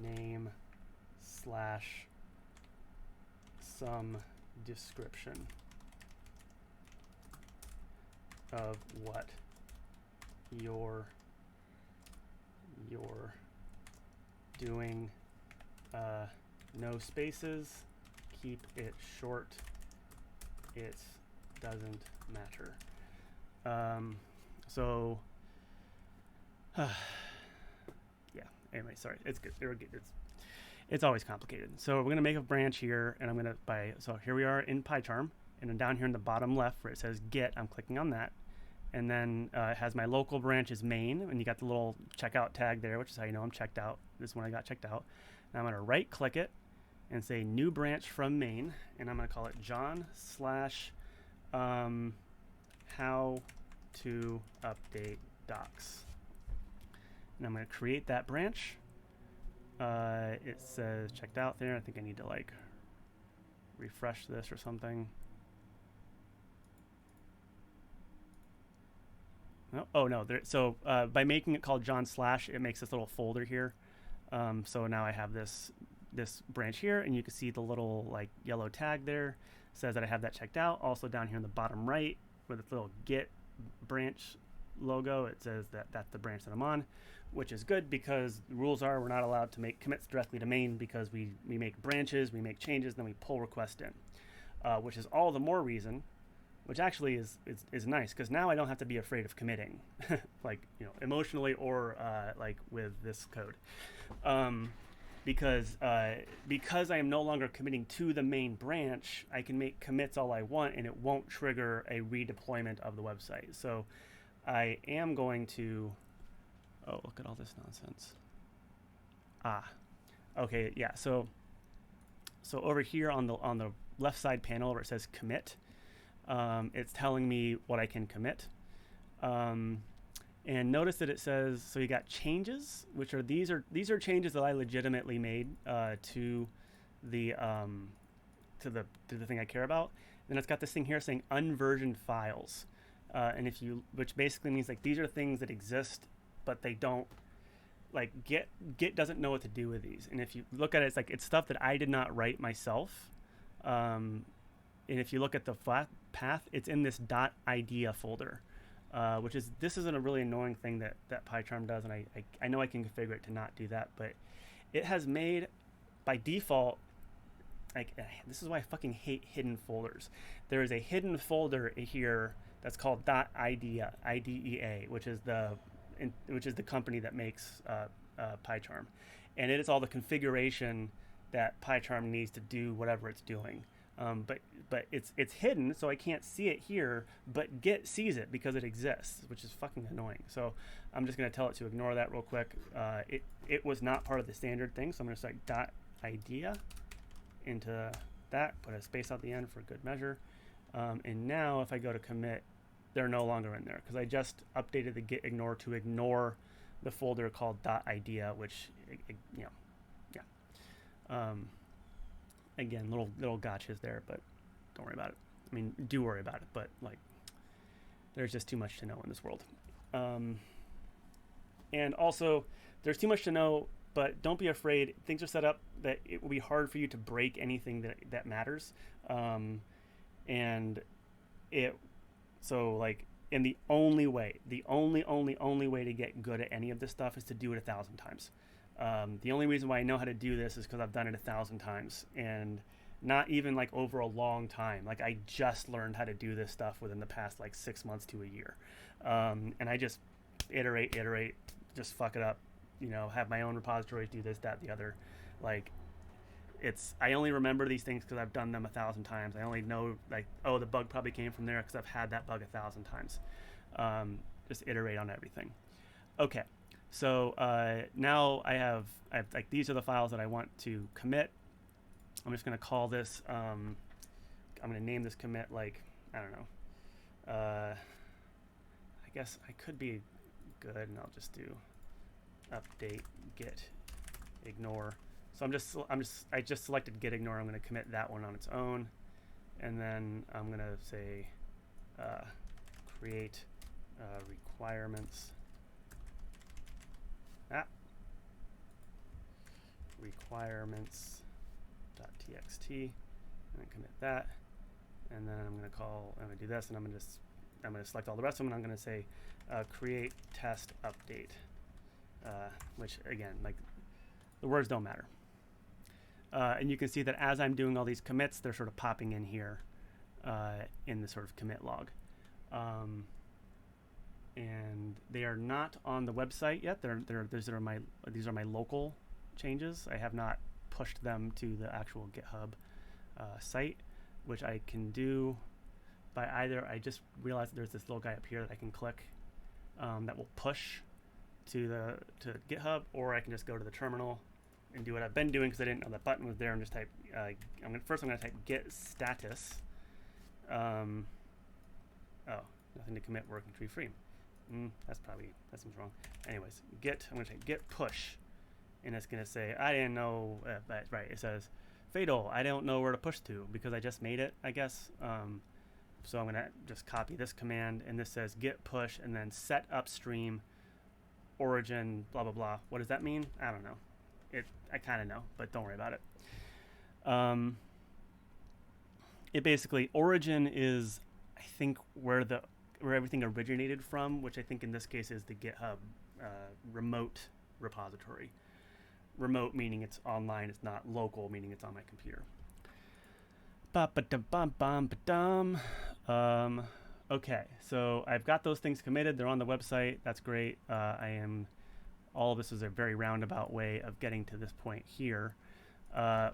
Speaker 1: name / some description of what you're doing. No spaces. Keep it short. It doesn't matter. Yeah. Anyway, sorry. It's good. It's always complicated. So we're gonna make a branch here, and I'm gonna so here we are in PyCharm, and then down here in the bottom left where it says Git, I'm clicking on that, and then it has my local branch is main, and you got the little checkout tag there, which is how you know I'm checked out. This is when I got checked out. Now I'm gonna right click it and say new branch from main, and I'm gonna call it John / how to update docs, and I'm gonna create that branch. It says checked out there. I think I need to, like, refresh this or something. No, oh no. So by making it called John / it makes this little folder here. So now I have this this branch here, and you can see the little like yellow tag there says that I have that checked out. Also down here in the bottom right with the little Git branch logo, it says that that's the branch that I'm on, which is good because the rules are we're not allowed to make commits directly to main because we make branches, we make changes, then we pull requests in, which is all the more reason, which actually is nice because now I don't have to be afraid of committing, like emotionally or like with this code, because I am no longer committing to the main branch. I can make commits all I want and it won't trigger a redeployment of the website. So I am going to, oh, look at all this nonsense. Okay, yeah. So over here on the left side panel where it says commit, it's telling me what I can commit. And notice that it says, so you got changes, which are these are changes that I legitimately made to the thing I care about. Then it's got this thing here saying unversioned files, and which basically means like these are things that exist, but they don't, like Git doesn't know what to do with these. And if you look at it, it's stuff that I did not write myself. And if you look at the flat path, it's in this .idea folder, this isn't a really annoying thing that PyCharm does, and I know I can configure it to not do that, but it has made by default, like, this is why I fucking hate hidden folders. There is a hidden folder here that's called .idea, IDEA, which is the company that makes PyCharm, and it is all the configuration that PyCharm needs to do whatever it's doing. But it's hidden, so I can't see it here, but Git sees it because it exists, which is fucking annoying. So I'm just going to tell it to ignore that real quick. It was not part of the standard thing, so I'm going to start .idea into that, put a space at the end for good measure. And now if I go to commit, they're no longer in there because I just updated the gitignore to ignore the folder called .idea, which, yeah. Again, little gotchas there, but don't worry about it. I mean, do worry about it, but like, there's just too much to know in this world. And also, there's too much to know, but don't be afraid. Things are set up that it will be hard for you to break anything that matters. And the only way to get good at any of this stuff is to do it 1,000 times. The only reason why I know how to do this is because I've done it 1,000 times, and not even like over a long time. Like I just learned how to do this stuff within the past like 6 months to a year. And I just iterate, just fuck it up, have my own repositories, do this, that, the other. Like I only remember these things because I've done them 1,000 times. I only know like, oh, the bug probably came from there because I've had that bug 1,000 times. Just iterate on everything. Okay. So now I have like these are the files that I want to commit. I'm just going to call this, I'm going to name this commit like, I don't know. I guess I could be good and I'll just do update git ignore. So I just selected gitignore. I'm going to commit that one on its own. And then I'm going to say create requirements. Requirementstxt, and then commit that, and then I'm going to do this, and I'm going to select all the rest of them, and I'm going to say create test update, which again, like the words don't matter. And you can see that as I'm doing all these commits, they're sort of popping in here in the sort of commit log. And they are not on the website yet. These are my local changes. I have not pushed them to the actual GitHub site, which I can do by either. I just realized there's this little guy up here that I can click that will push to GitHub, or I can just go to the terminal and do what I've been doing because I didn't know that button was there, and just type. I'm going to type git status. Nothing to commit, working tree free. That seems wrong. Anyways, I'm going to say git push, and it's going to say, I didn't know, right, it says, fatal, I don't know where to push to, because I just made it, I guess. So I'm going to just copy this command, and this says git push, and then set upstream origin, blah, blah, blah. What does that mean? I don't know. I kind of know, but don't worry about it. It basically, origin is, I think, where everything originated from, which I think in this case is the GitHub remote repository. Remote meaning it's online, it's not local meaning it's on my computer. Okay, so I've got those things committed. They're on the website. That's great. All of this is a very roundabout way of getting to this point here,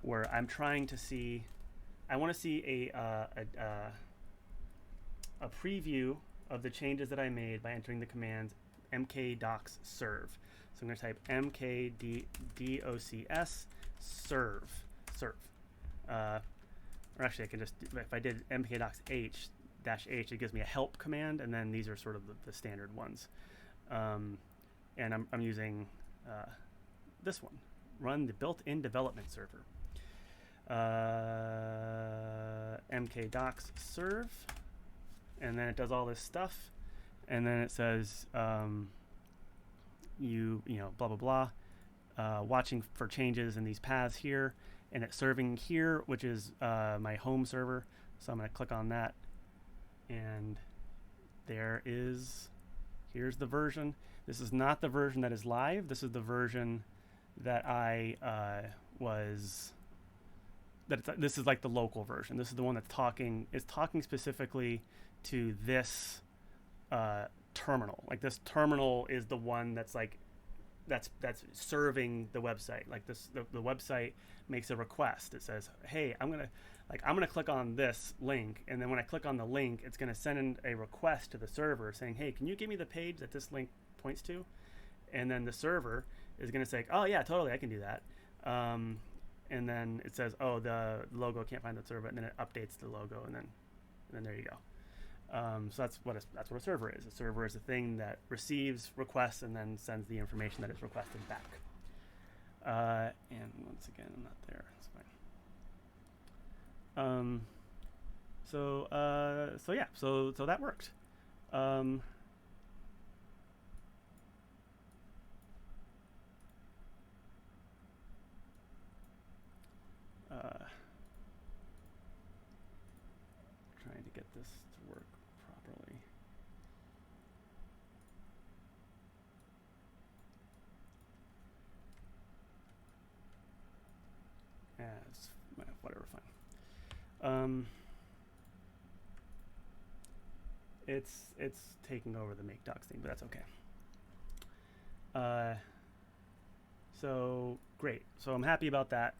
Speaker 1: where I'm trying to see. I want to see a preview of the changes that I made by entering the commands mkdocs serve. So I'm going to type mkdocs serve. Or actually, I can just, if I did mkdocs -h, it gives me a help command, and then these are sort of the standard ones. And I'm using this one, run the built-in development server. mkdocs serve, and then it does all this stuff, and then it says you know blah blah blah, watching for changes in these paths here, and it's serving here, which is my home server. So I'm going to click on that, and here's the version. This is not the version that is live. This is the version that this is like the local version. This is the one that's talking specifically to this terminal. Like this terminal is the one that's like that's serving the website. Like the website makes a request. It says, hey, I'm gonna click on this link, and then when I click on the link, it's gonna send in a request to the server saying, hey, can you give me the page that this link points to? And then the server is gonna say, oh yeah, totally, I can do that. And then it says, oh, the logo can't find the server, and then it updates the logo, and then there you go. So that's what a server is. A server is a thing that receives requests and then sends the information that is requested back. And once again, I'm not there. It's fine. So yeah. So that worked. Trying to get this to work properly. Whatever, fine. It's taking over the make docs thing, but that's okay. So great. So I'm happy about that.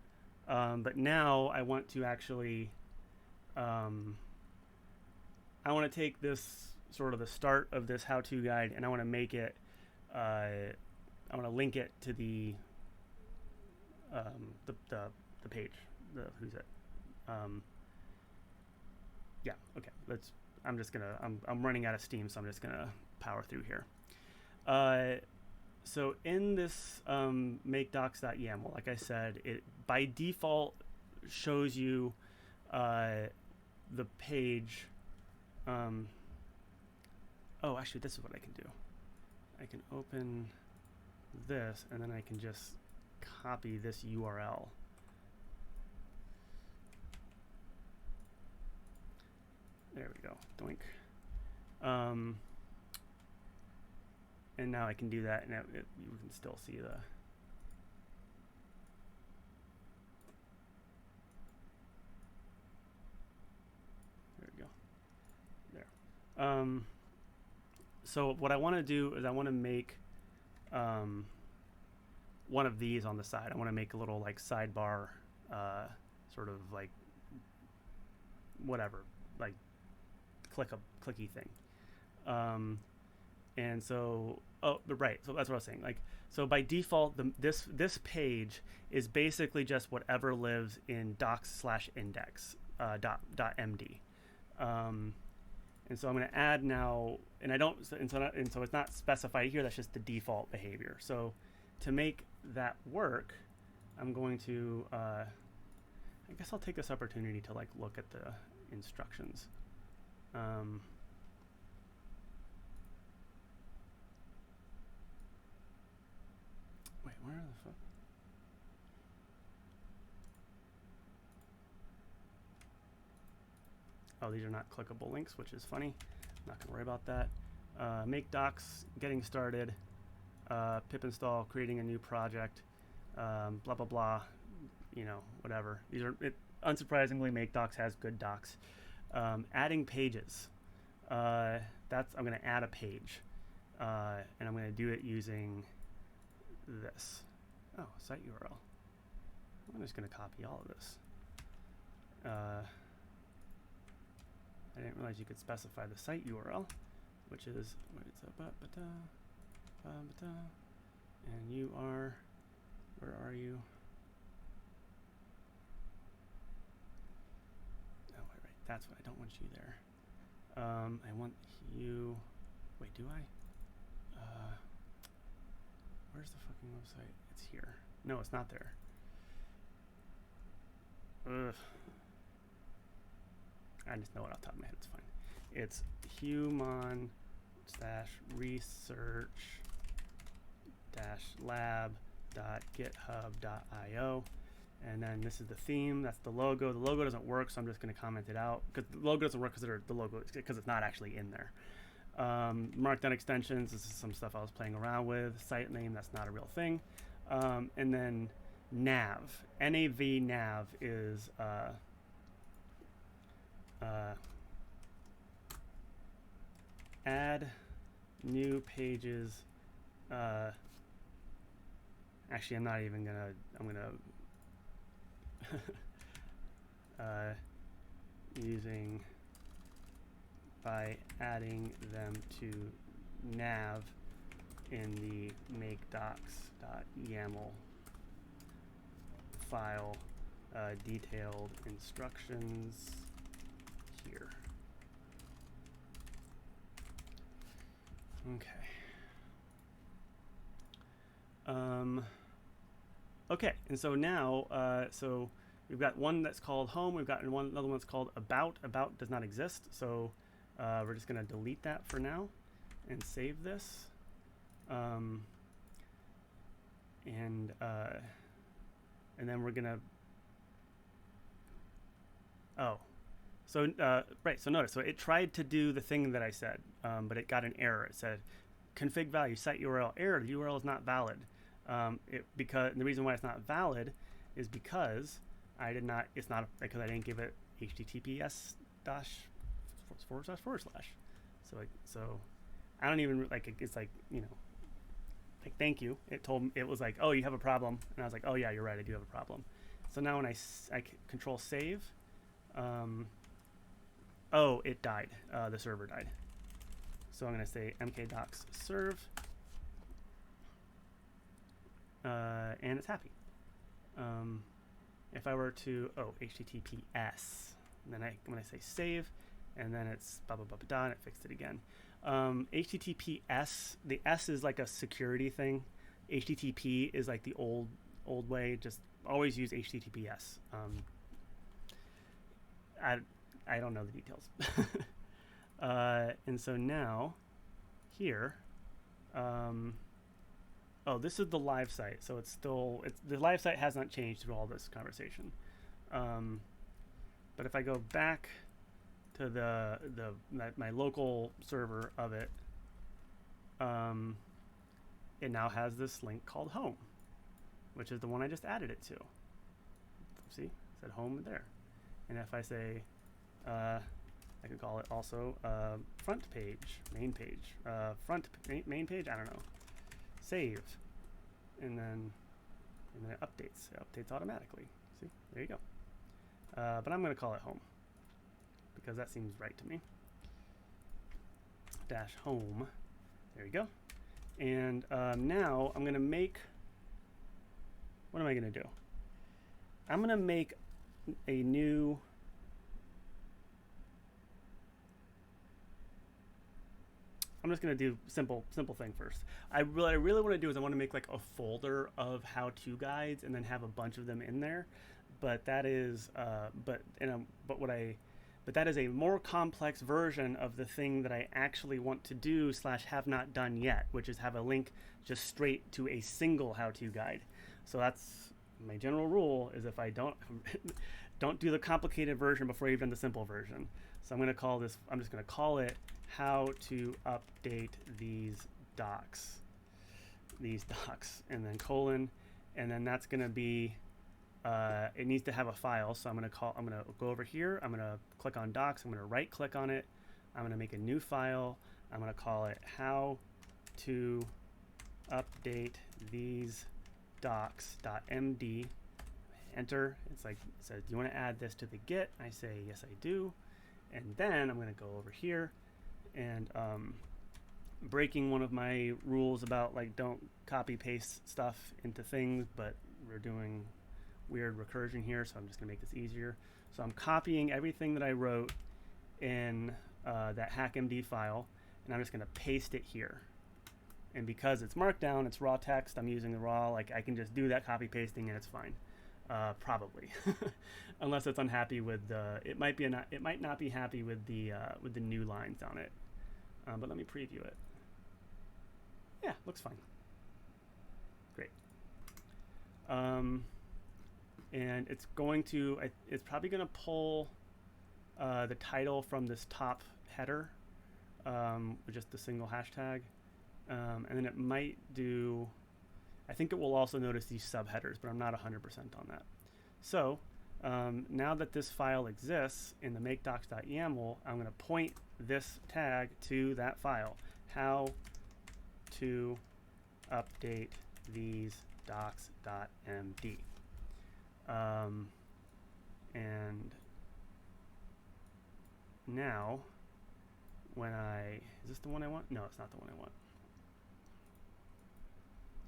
Speaker 1: But now I want to actually, I want to take this sort of the start of this how-to guide, and I want to make it, I want to link it to the page, who's it? Yeah, okay. I'm running out of steam, so I'm just gonna power through here. So in this makedocs.yaml, like I said, it by default shows you the page. Oh, actually, this is what I can do. I can open this, and then I can just copy this URL. There we go. Doink. And now I can do that, and you can still see the. There we go. There. So what I want to do is I want to make one of these on the side. I want to make a little like sidebar, sort of like whatever, like clicky thing. And so, right. So that's what I was saying. Like, so by default, this page is basically just whatever lives in docs/index .md. And so I'm going to add now, and so it's not specified here. That's just the default behavior. So to make that work, I'm going to, I guess I'll take this opportunity to like look at the instructions. Wait, where the fuck? Oh, these are not clickable links, which is funny. Not going to worry about that. Make docs, getting started, pip install, creating a new project, blah, blah, blah, you know, whatever. These are, unsurprisingly, make docs has good docs. Adding pages. I'm going to add a page, and I'm going to do it using this. Oh, site URL. I'm just going to copy all of this. I didn't realize you could specify the site URL, which is, and you are, where are you? Oh, right, that's what I don't want you there. I want you, wait, do I? Where's the fucking website? It's here. No, it's not there. Ugh. I just know it off the top of my head. It's fine. It's humon-research-lab.github.io. And then this is the theme. That's the logo. The logo doesn't work, so I'm just going to comment it out. Because the logo doesn't work because the logo, because it's not actually in there. Markdown extensions. This is some stuff I was playing around with. Site name. That's not a real thing. And then nav. NAV nav is add new pages. Actually, I'm not even gonna. I'm gonna using by adding them to nav in the makedocs.yaml file, detailed instructions here. Okay. Okay, and so now, so we've got one that's called home. We've got another one that's called about. About does not exist, so we're just going to delete that for now and save this. And then we're gonna. Oh, so right. So notice. So it tried to do the thing that I said, but it got an error. It said, config value site URL error. The URL is not valid. Because the reason why it's not valid is because I did not. It's not because I didn't give it HTTPS // So I don't even like. It's like, you know. Like, thank you. It was like, oh, you have a problem, and I was like, oh yeah, you're right, I do have a problem. So now when I control save, oh, it died. The server died. So I'm gonna say mkdocs serve, and it's happy. If I were to HTTPS, and then when I say save, and then it's blah blah blah blah, and it fixed it again. HTTPS, the S is like a security thing. HTTP is like the old way. Just always use HTTPS. I don't know the details. And so now here, oh, this is the live site. So the live site has not changed through all this conversation. But if I go back to my local server of it, it now has this link called home, which is the one I just added it to. See, it said home there. And if I say, I can call it also front page, main page, main page, I don't know, save, and then it updates. It updates automatically. See, there you go. But I'm going to call it home, because that seems right to me. Dash home. There you go. And now I'm going to make, what am I going to do? I'm going to make a new, I'm just going to do simple thing first. What I really want to do is I want to make like a folder of how-to guides and then have a bunch of them in there. But that is, but that is a more complex version of the thing that I actually want to do / have not done yet, which is have a link just straight to a single how-to guide. So that's my general rule, is if I don't do the complicated version before you've done the simple version. So I'm going to call this, I'm just going to call it how to update these docs, and then colon, and then that's going to be, it needs to have a file. So I'm going to go over here. I'm going to click on docs. I'm going to right click on it. I'm going to make a new file. I'm going to call it how to update these docs.md. Enter. It's like, it says, do you want to add this to the Git? I say, yes, I do. And then I'm going to go over here and breaking one of my rules about like don't copy paste stuff into things, but we're doing weird recursion here, so I'm just going to make this easier. So I'm copying everything that I wrote in that hackmd file, and I'm just going to paste it here. And because it's markdown, it's raw text, I'm using the raw, like I can just do that copy pasting and it's fine. Probably, unless it's unhappy with the, it might not be happy with the new lines on it. But let me preview it. Yeah, looks fine. Great. And it's going to, it's probably going to pull the title from this top header with just the single hashtag. And then it might do, I think it will also notice these subheaders, but I'm not 100% on that. So now that this file exists in the makedocs.yaml, I'm going to point this tag to that file, how to update these docs.md. And now when is this the one I want? No, it's not the one I want.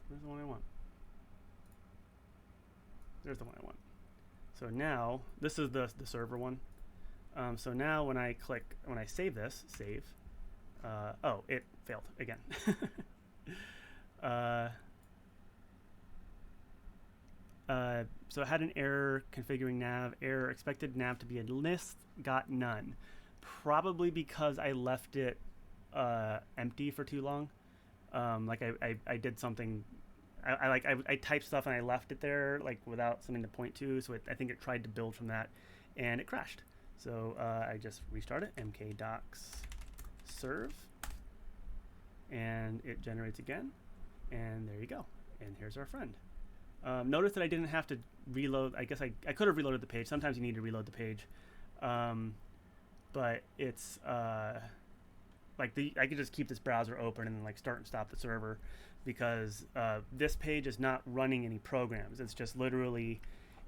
Speaker 1: Where's the one I want? There's the one I want. So now, this is the server one. So now when I save this, oh, it failed again. So I had an error configuring nav, error expected nav to be a list, got none. Probably because I left it empty for too long. Like I did something, I typed stuff and I left it there like without something to point to, so I think it tried to build from that and it crashed. So I just restarted mkdocs serve and it generates again, and there you go, and here's our friend. Notice that I didn't have to reload. I guess I could have reloaded the page. Sometimes you need to reload the page, but it's like I could just keep this browser open and like start and stop the server, because this page is not running any programs. It's just literally,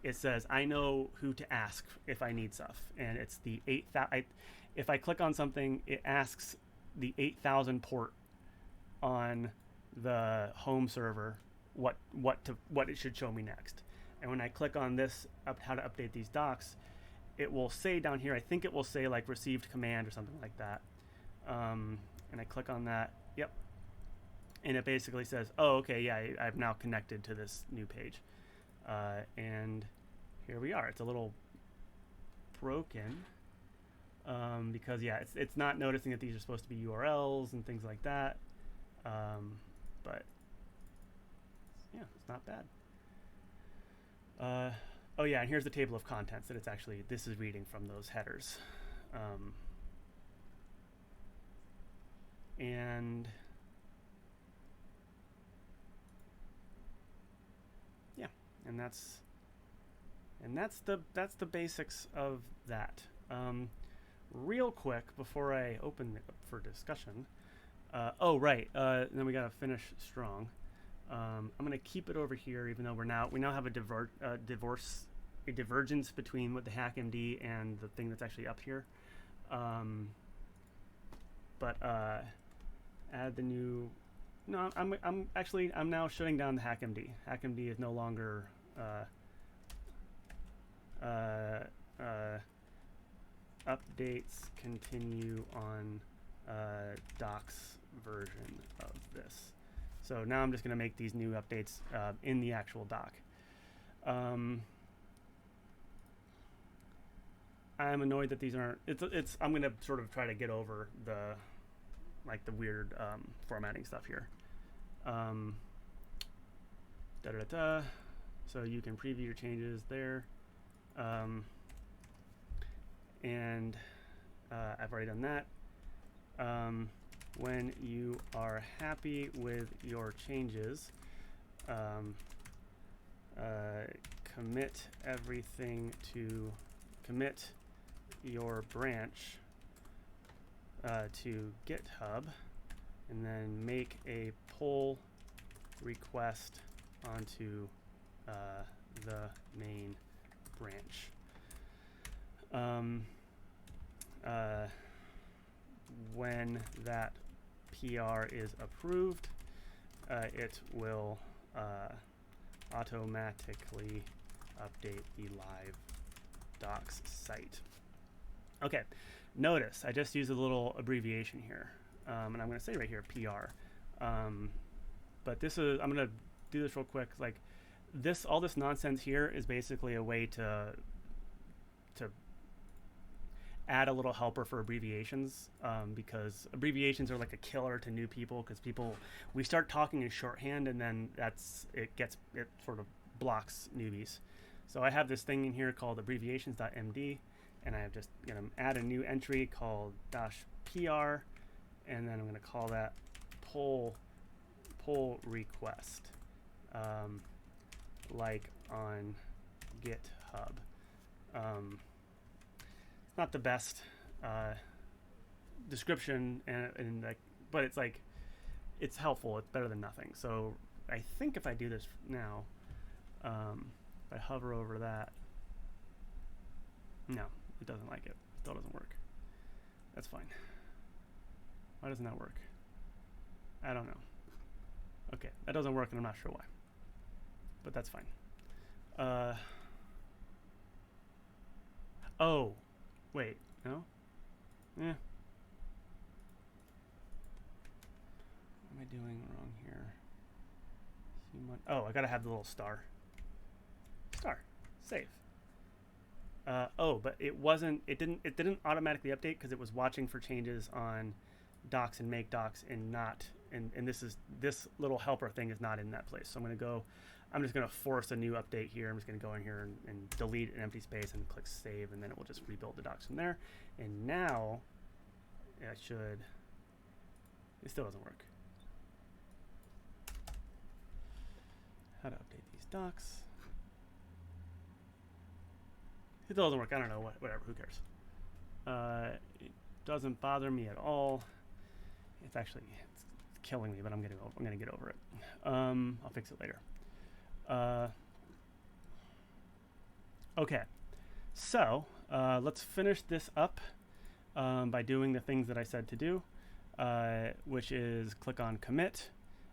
Speaker 1: it says I know who to ask if I need stuff, and it's the 8,000. If I click on something, it asks the 8,000 port on the home server what it should show me next. And when I click on this how to update these docs, it will say down here, I think it will say like received command or something like that. And I click on that, yep, and it basically says, oh, okay, yeah, I've now connected to this new page. And here we are. It's a little broken because yeah, it's not noticing that these are supposed to be URLs and things like that. But yeah, it's not bad. Oh yeah, and here's the table of contents that this is reading from those headers. And yeah, and that's the basics of that. Real quick before I open it up for discussion. Oh right, then we gotta finish strong. I'm gonna keep it over here, even though we now have a divergence between what the hackmd and the thing that's actually up here. But add the new. No, I'm now shutting down the hackmd. Hackmd is no longer updates continue on docs version of this. So now I'm just going to make these new updates in the actual doc. I'm annoyed that these aren't. I'm going to sort of try to get over the weird formatting stuff here. So you can preview your changes there, and I've already done that. When you are happy with your changes, commit everything to commit your branch to GitHub, and then make a pull request onto the main branch. When that PR is approved, it will automatically update the live docs site. Okay, notice I just used a little abbreviation here, and I'm going to say right here PR. But this is, I'm going to do this real quick. Like this, all this nonsense here is basically a way to add a little helper for abbreviations, because abbreviations are like a killer to new people, because we start talking in shorthand and then it sort of blocks newbies. So I have this thing in here called abbreviations.md, and I'm just going to add a new entry called -pr, and then I'm going to call that pull request, like on GitHub. Not the best description, and like, but it's like, it's helpful. It's better than nothing. So I think if I do this now, if I hover over that, no, it doesn't like it. Still doesn't work. That's fine. Why doesn't that work? I don't know. Okay, that doesn't work, and I'm not sure why. But that's fine. Oh. Wait, no? Yeah. What am I doing wrong here? Humon. Oh, I gotta have the little star. Star. Save. Oh, but it didn't automatically update because it was watching for changes on docs and make docs, and not, and this little helper thing is not in that place. So I'm just going to force a new update here. I'm just going to go in here and delete an empty space and click save, and then it will just rebuild the docs from there. And now it still doesn't work. How to update these docs. It doesn't work. I don't know. Whatever. Who cares? It doesn't bother me at all. It's killing me, but I'm gonna get over it. I'll fix it later. Okay, so let's finish this up by doing the things that I said to do, which is click on commit,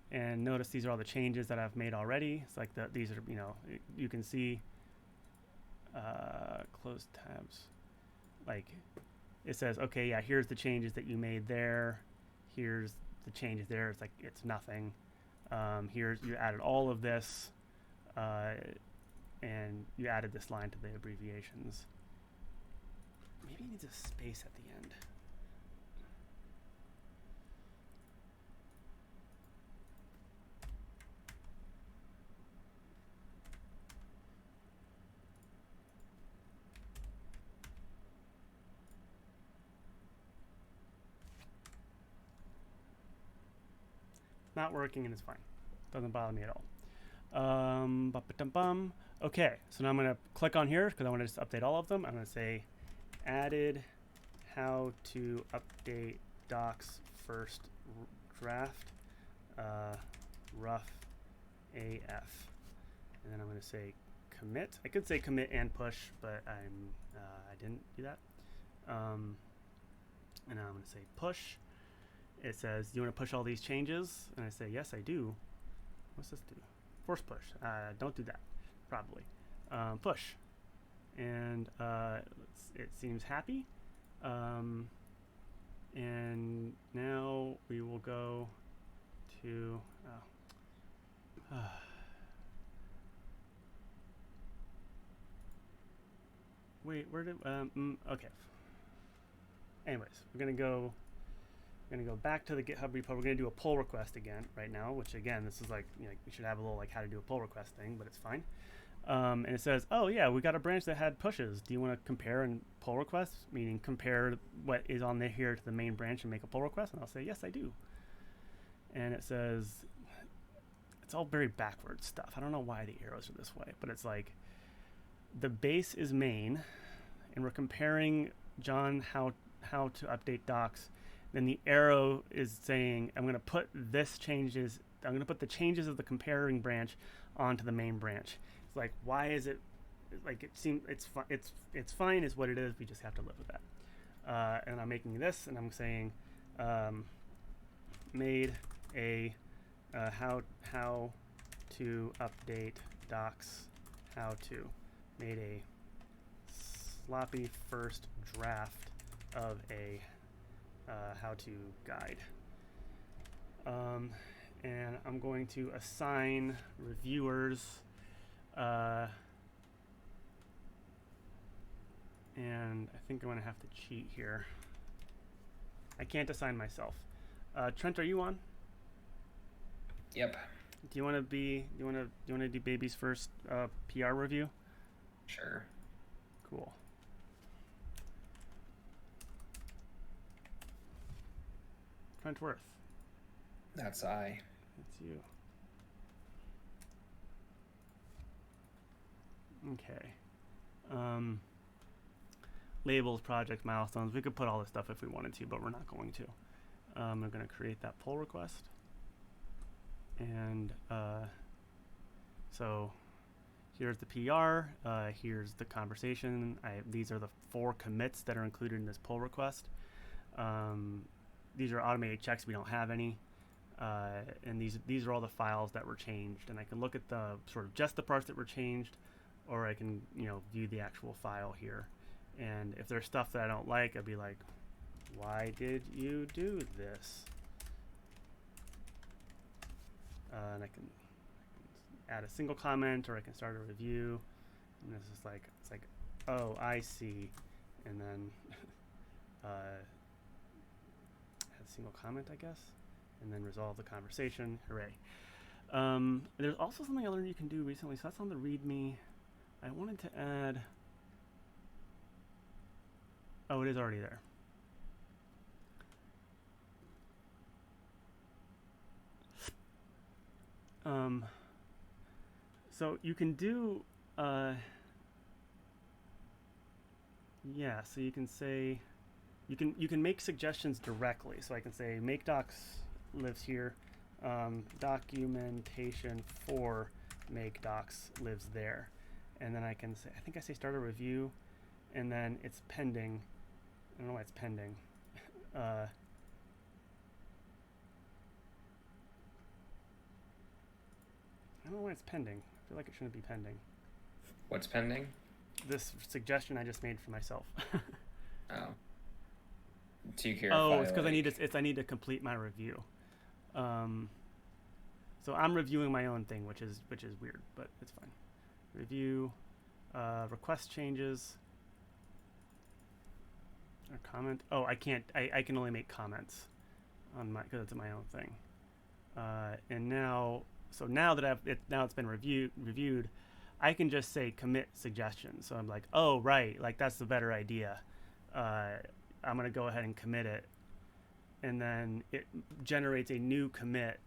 Speaker 1: and notice these are all the changes that I've made already. It's like these are, you can see, close tabs, like it says, okay, yeah, here's the changes that you made there, here's the changes there. It's like, it's nothing. Here's, you added all of this, and you added this line to the abbreviations. Maybe it needs a space at the end. Not working, and it's fine. Doesn't bother me at all. Okay, so now I'm going to click on here because I want to just update all of them. I'm going to say added how to update docs first draft, rough AF. And then I'm going to say commit. I could say commit and push, but I didn't do that. And now I'm going to say push. It says, do you want to push all these changes? And I say, yes, I do. What's this do? Force push. Don't do that, probably. Push. And it seems happy. And now we will go to... wait, where did... okay. Anyways, we're going to go back to the GitHub repo. We're going to do a pull request again right now, which again, this is like, we should have a little like how to do a pull request thing, but it's fine. And it says, oh yeah, we got a branch that had pushes. Do you want to compare and pull requests? Meaning compare what is on there here to the main branch and make a pull request. And I'll say, yes, I do. And it says, it's all very backward stuff. I don't know why the arrows are this way, but it's like the base is main, and we're comparing John how to update docs. Then the arrow is saying, I'm going to put the changes of the comparing branch onto the main branch. It's like, why is it like it seems it's fine is what it is. We just have to live with that. And I'm making this, and I'm saying made a how to update docs, how to made a sloppy first draft of a how to guide. And I'm going to assign reviewers and I think I'm going to have to cheat here. I can't assign myself. Trent, are you on?
Speaker 4: Yep.
Speaker 1: Do you want to do baby's first PR review?
Speaker 4: Sure.
Speaker 1: Cool. Trent Worth.
Speaker 4: That's I.
Speaker 1: That's you. Okay. Labels, project, milestones. We could put all this stuff if we wanted to, but we're not going to. I'm going to create that pull request. And so here's the PR. Here's the conversation. These are the 4 commits that are included in this pull request. These are automated checks. We don't have any. And these are all the files that were changed. And I can look at the sort of just the parts that were changed, or I can view the actual file here. And if there's stuff that I don't like, I'd be like, why did you do this? And I can add a single comment, or I can start a review. And this is like, it's like, oh, I see. And then add a single comment, I guess, and then resolve the conversation. Hooray. There's also something I learned you can do recently. So that's on the README. I wanted to add. Oh, it is already there. So you can do, yeah. So you can say, you can make suggestions directly. So I can say make docs lives here, documentation for make docs lives there, and then I can say, I think I say start a review, and then it's pending. I don't know why it's pending. I don't know why it's pending. I feel like it shouldn't be pending.
Speaker 4: What's pending?
Speaker 1: This suggestion I just made for myself.
Speaker 4: Oh. Do you care?
Speaker 1: Oh, it's because I need to complete my review. So I'm reviewing my own thing, which is weird, but it's fine. Review, request changes, or comment. Oh, I can't. I can only make comments on my because it's my own thing. And now. So now that it's been reviewed, I can just say commit suggestion. So I'm like, oh right, like that's the better idea. I'm gonna go ahead and commit it, and then it generates a new commit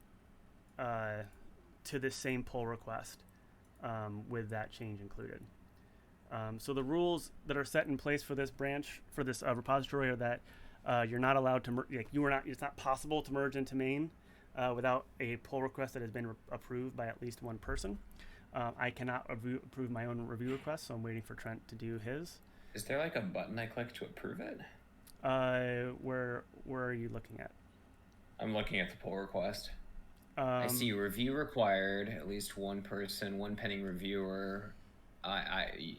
Speaker 1: to this same pull request with that change included. So the rules that are set in place for this branch, for this repository, are that you're not allowed to it's not possible to merge into main without a pull request that has been approved by at least one person. I cannot approve my own review request, so I'm waiting for Trent to do his.
Speaker 4: Is there like a button I click to approve it?
Speaker 1: Where are you looking at?
Speaker 4: I'm looking at the pull request. I see review required, at least one person, one pending reviewer.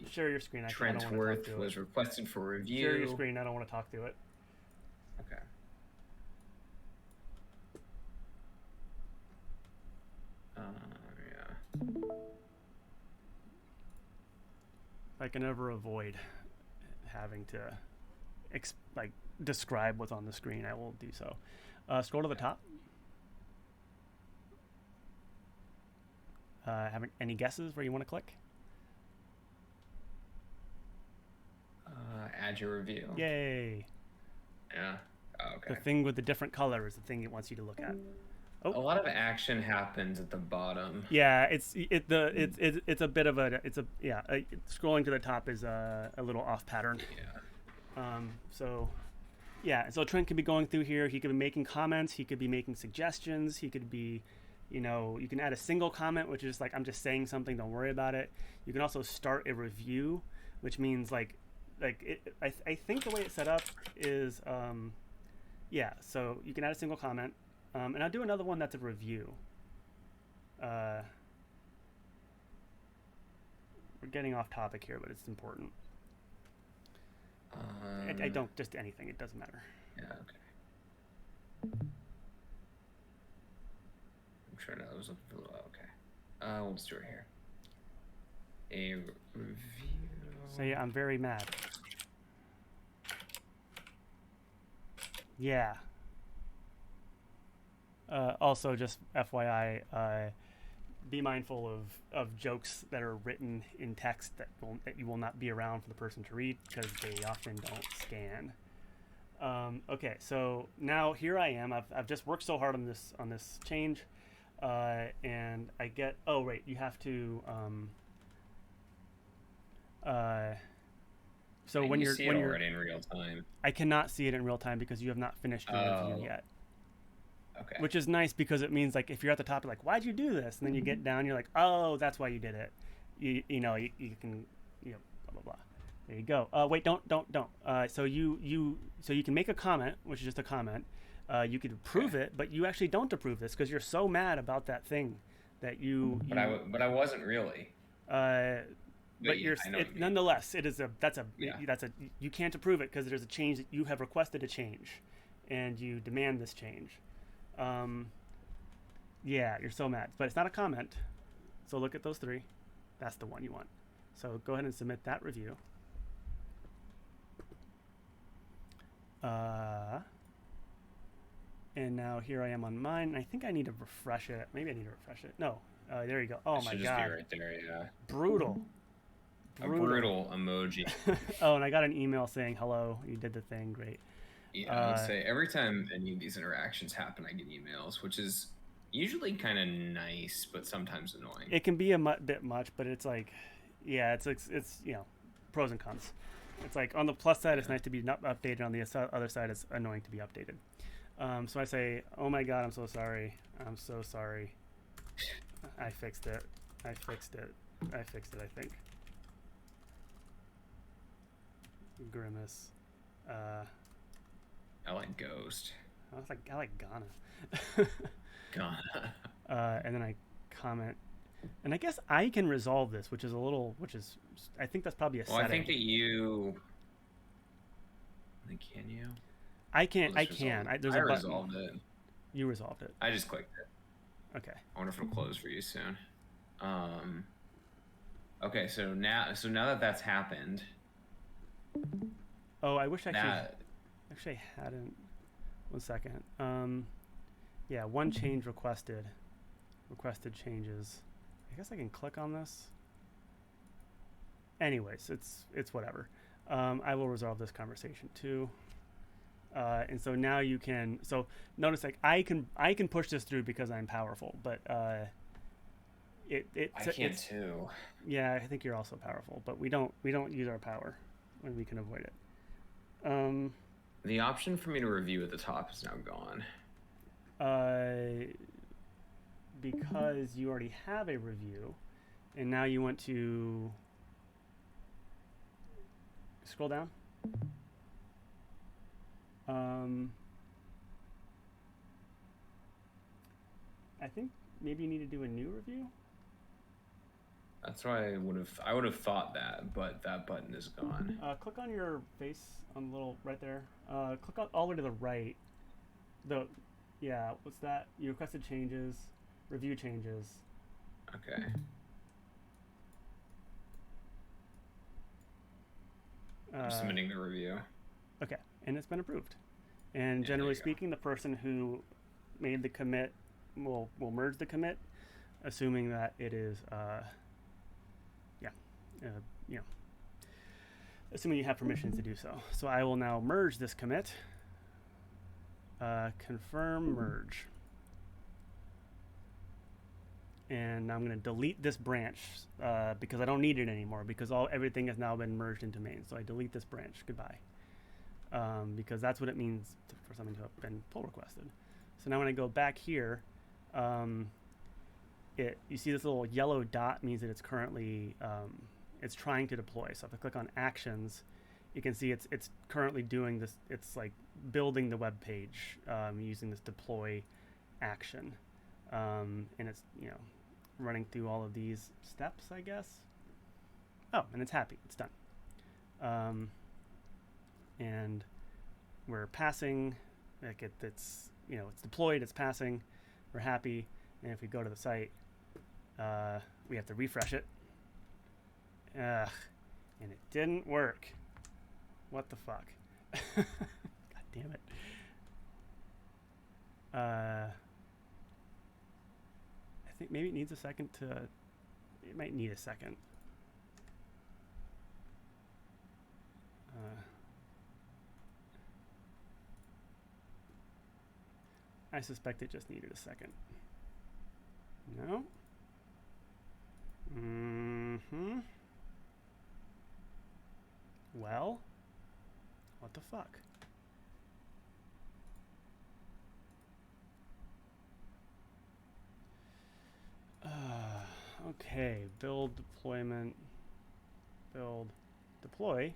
Speaker 1: Share your screen.
Speaker 4: Trent Worth was requested for review.
Speaker 1: Share your screen. I don't want to talk to it.
Speaker 4: Okay. Yeah.
Speaker 1: I can never avoid having to describe what's on the screen, I will do so. Scroll to the top. Having any guesses where you want to click?
Speaker 4: add your review.
Speaker 1: Yay.
Speaker 4: Yeah. Oh, okay.
Speaker 1: The thing with the different color is the thing it wants you to look at.
Speaker 4: A lot of action happens at the bottom.
Speaker 1: Yeah, it's a bit of a scrolling to the top is a little off pattern.
Speaker 4: Yeah.
Speaker 1: So Trent could be going through here. He could be making comments. He could be making suggestions. He could be, you can add a single comment, which is like, I'm just saying something. Don't worry about it. You can also start a review, which means I think the way it's set up is, so you can add a single comment. And I'll do another one that's a review. We're getting off topic here, but it's important. I don't, just anything. It doesn't matter.
Speaker 4: Yeah, okay. I'm sure I was looking for a little. Okay. We'll just do it here. A review.
Speaker 1: So yeah, I'm very mad. Yeah. Also, just FYI, be mindful of jokes that are written in text that you will not be around for the person to read because they often don't scan. Okay, so now here I am. I've just worked so hard on this change, and I get. Oh wait, you have to. So when you're
Speaker 4: already in real time.
Speaker 1: I cannot see it in real time because you have not finished your review yet.
Speaker 4: Okay.
Speaker 1: Which is nice because it means like if you're at the top, you're like, why'd you do this? And then you get down, you're like, oh, that's why you did it. You can blah blah blah. There you go. Wait, don't. So you can make a comment, which is just a comment. You could approve it, but you actually don't approve this because you're so mad about that thing that you.
Speaker 4: But I wasn't really.
Speaker 1: But nonetheless, it is you can't approve it because there's a change that you have requested a change, and you demand this change. You're so mad, but it's not a comment. So look at those three. That's the one you want. So go ahead and submit that review. And now here I am on mine. I think I need to refresh it. Maybe I need to refresh it. No. There you go. Oh my god.
Speaker 4: Just be right there, yeah.
Speaker 1: Brutal.
Speaker 4: A brutal emoji.
Speaker 1: Oh, and I got an email saying, hello, you did the thing, great.
Speaker 4: Yeah, I would say every time any of these interactions happen, I get emails, which is usually kind of nice, but sometimes annoying.
Speaker 1: It can be a bit much, but it's like, it's pros and cons. It's like on the plus side, it's nice to be not updated. On the other side, it's annoying to be updated. So I say, oh my god, I'm so sorry. I'm so sorry. I fixed it. I think. Grimace.
Speaker 4: I like Ghost.
Speaker 1: I like Ghana.
Speaker 4: Ghana.
Speaker 1: And then I comment, and I guess I can resolve this, I think that's probably a setting.
Speaker 4: I think that you. Can you?
Speaker 1: I can. There's a button.
Speaker 4: Resolved it.
Speaker 1: You resolved it.
Speaker 4: I just clicked it.
Speaker 1: Okay.
Speaker 4: I wonder if it'll close for you soon. Okay, so now that that's happened.
Speaker 1: Oh, I wish I actually hadn't. 1 second. One change requested. Requested changes. I guess I can click on this. Anyways, it's whatever. I will resolve this conversation too. And so now you can. So notice, like I can push this through because I'm powerful, but I
Speaker 4: can too.
Speaker 1: Yeah, I think you're also powerful, but we don't use our power when we can avoid it.
Speaker 4: The option for me to review at the top is now gone.
Speaker 1: Because you already have a review, and now you want to scroll down. I think maybe you need to do a new review.
Speaker 4: That's why I would have thought that, but that button is gone.
Speaker 1: Click on your face on the little right there. Click on all the way to the right. What's that? You requested changes, review changes.
Speaker 4: Okay. I'm submitting the review.
Speaker 1: Okay, and it's been approved. And generally speaking, the person who made the commit will merge the commit, assuming that it is assuming you have permissions to do so. So I will now merge this commit, confirm merge. And I'm going to delete this branch because I don't need it anymore because everything has now been merged into main. So I delete this branch. Goodbye. Because that's what it means for something to have been pull requested. So now when I go back here, you see this little yellow dot means that it's currently it's trying to deploy. So if I click on actions, you can see it's currently doing this. It's like building the web page using this deploy action, and it's running through all of these steps, I guess. Oh, and it's happy. It's done. And we're passing. Like it's deployed. It's passing. We're happy. And if we go to the site, we have to refresh it. And it didn't work. What the fuck? God damn it. I think maybe it needs a second to... It might need a second. I suspect it just needed a second. No? Mm-hmm. Well, what the fuck? Okay, build, deployment, build, deploy.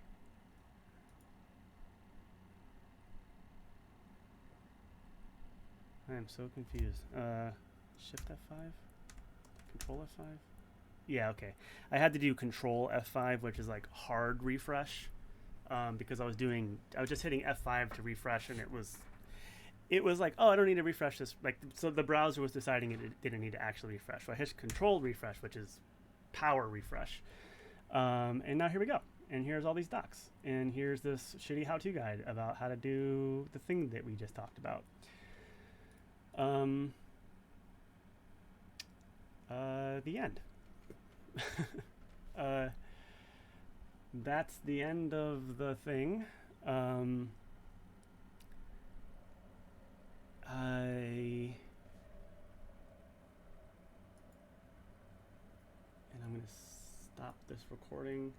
Speaker 1: I am so confused. Shift F5? Control F5? Yeah, okay. I had to do Control F5, which is like hard refresh, because I was just hitting F5 to refresh, and it was like, oh, I don't need to refresh this. Like, so the browser was deciding it didn't need to actually refresh. So I hit Control refresh, which is power refresh, and now here we go. And here's all these docs, and here's this shitty how-to guide about how to do the thing that we just talked about. The end. That's the end of the thing. And I'm going to stop this recording.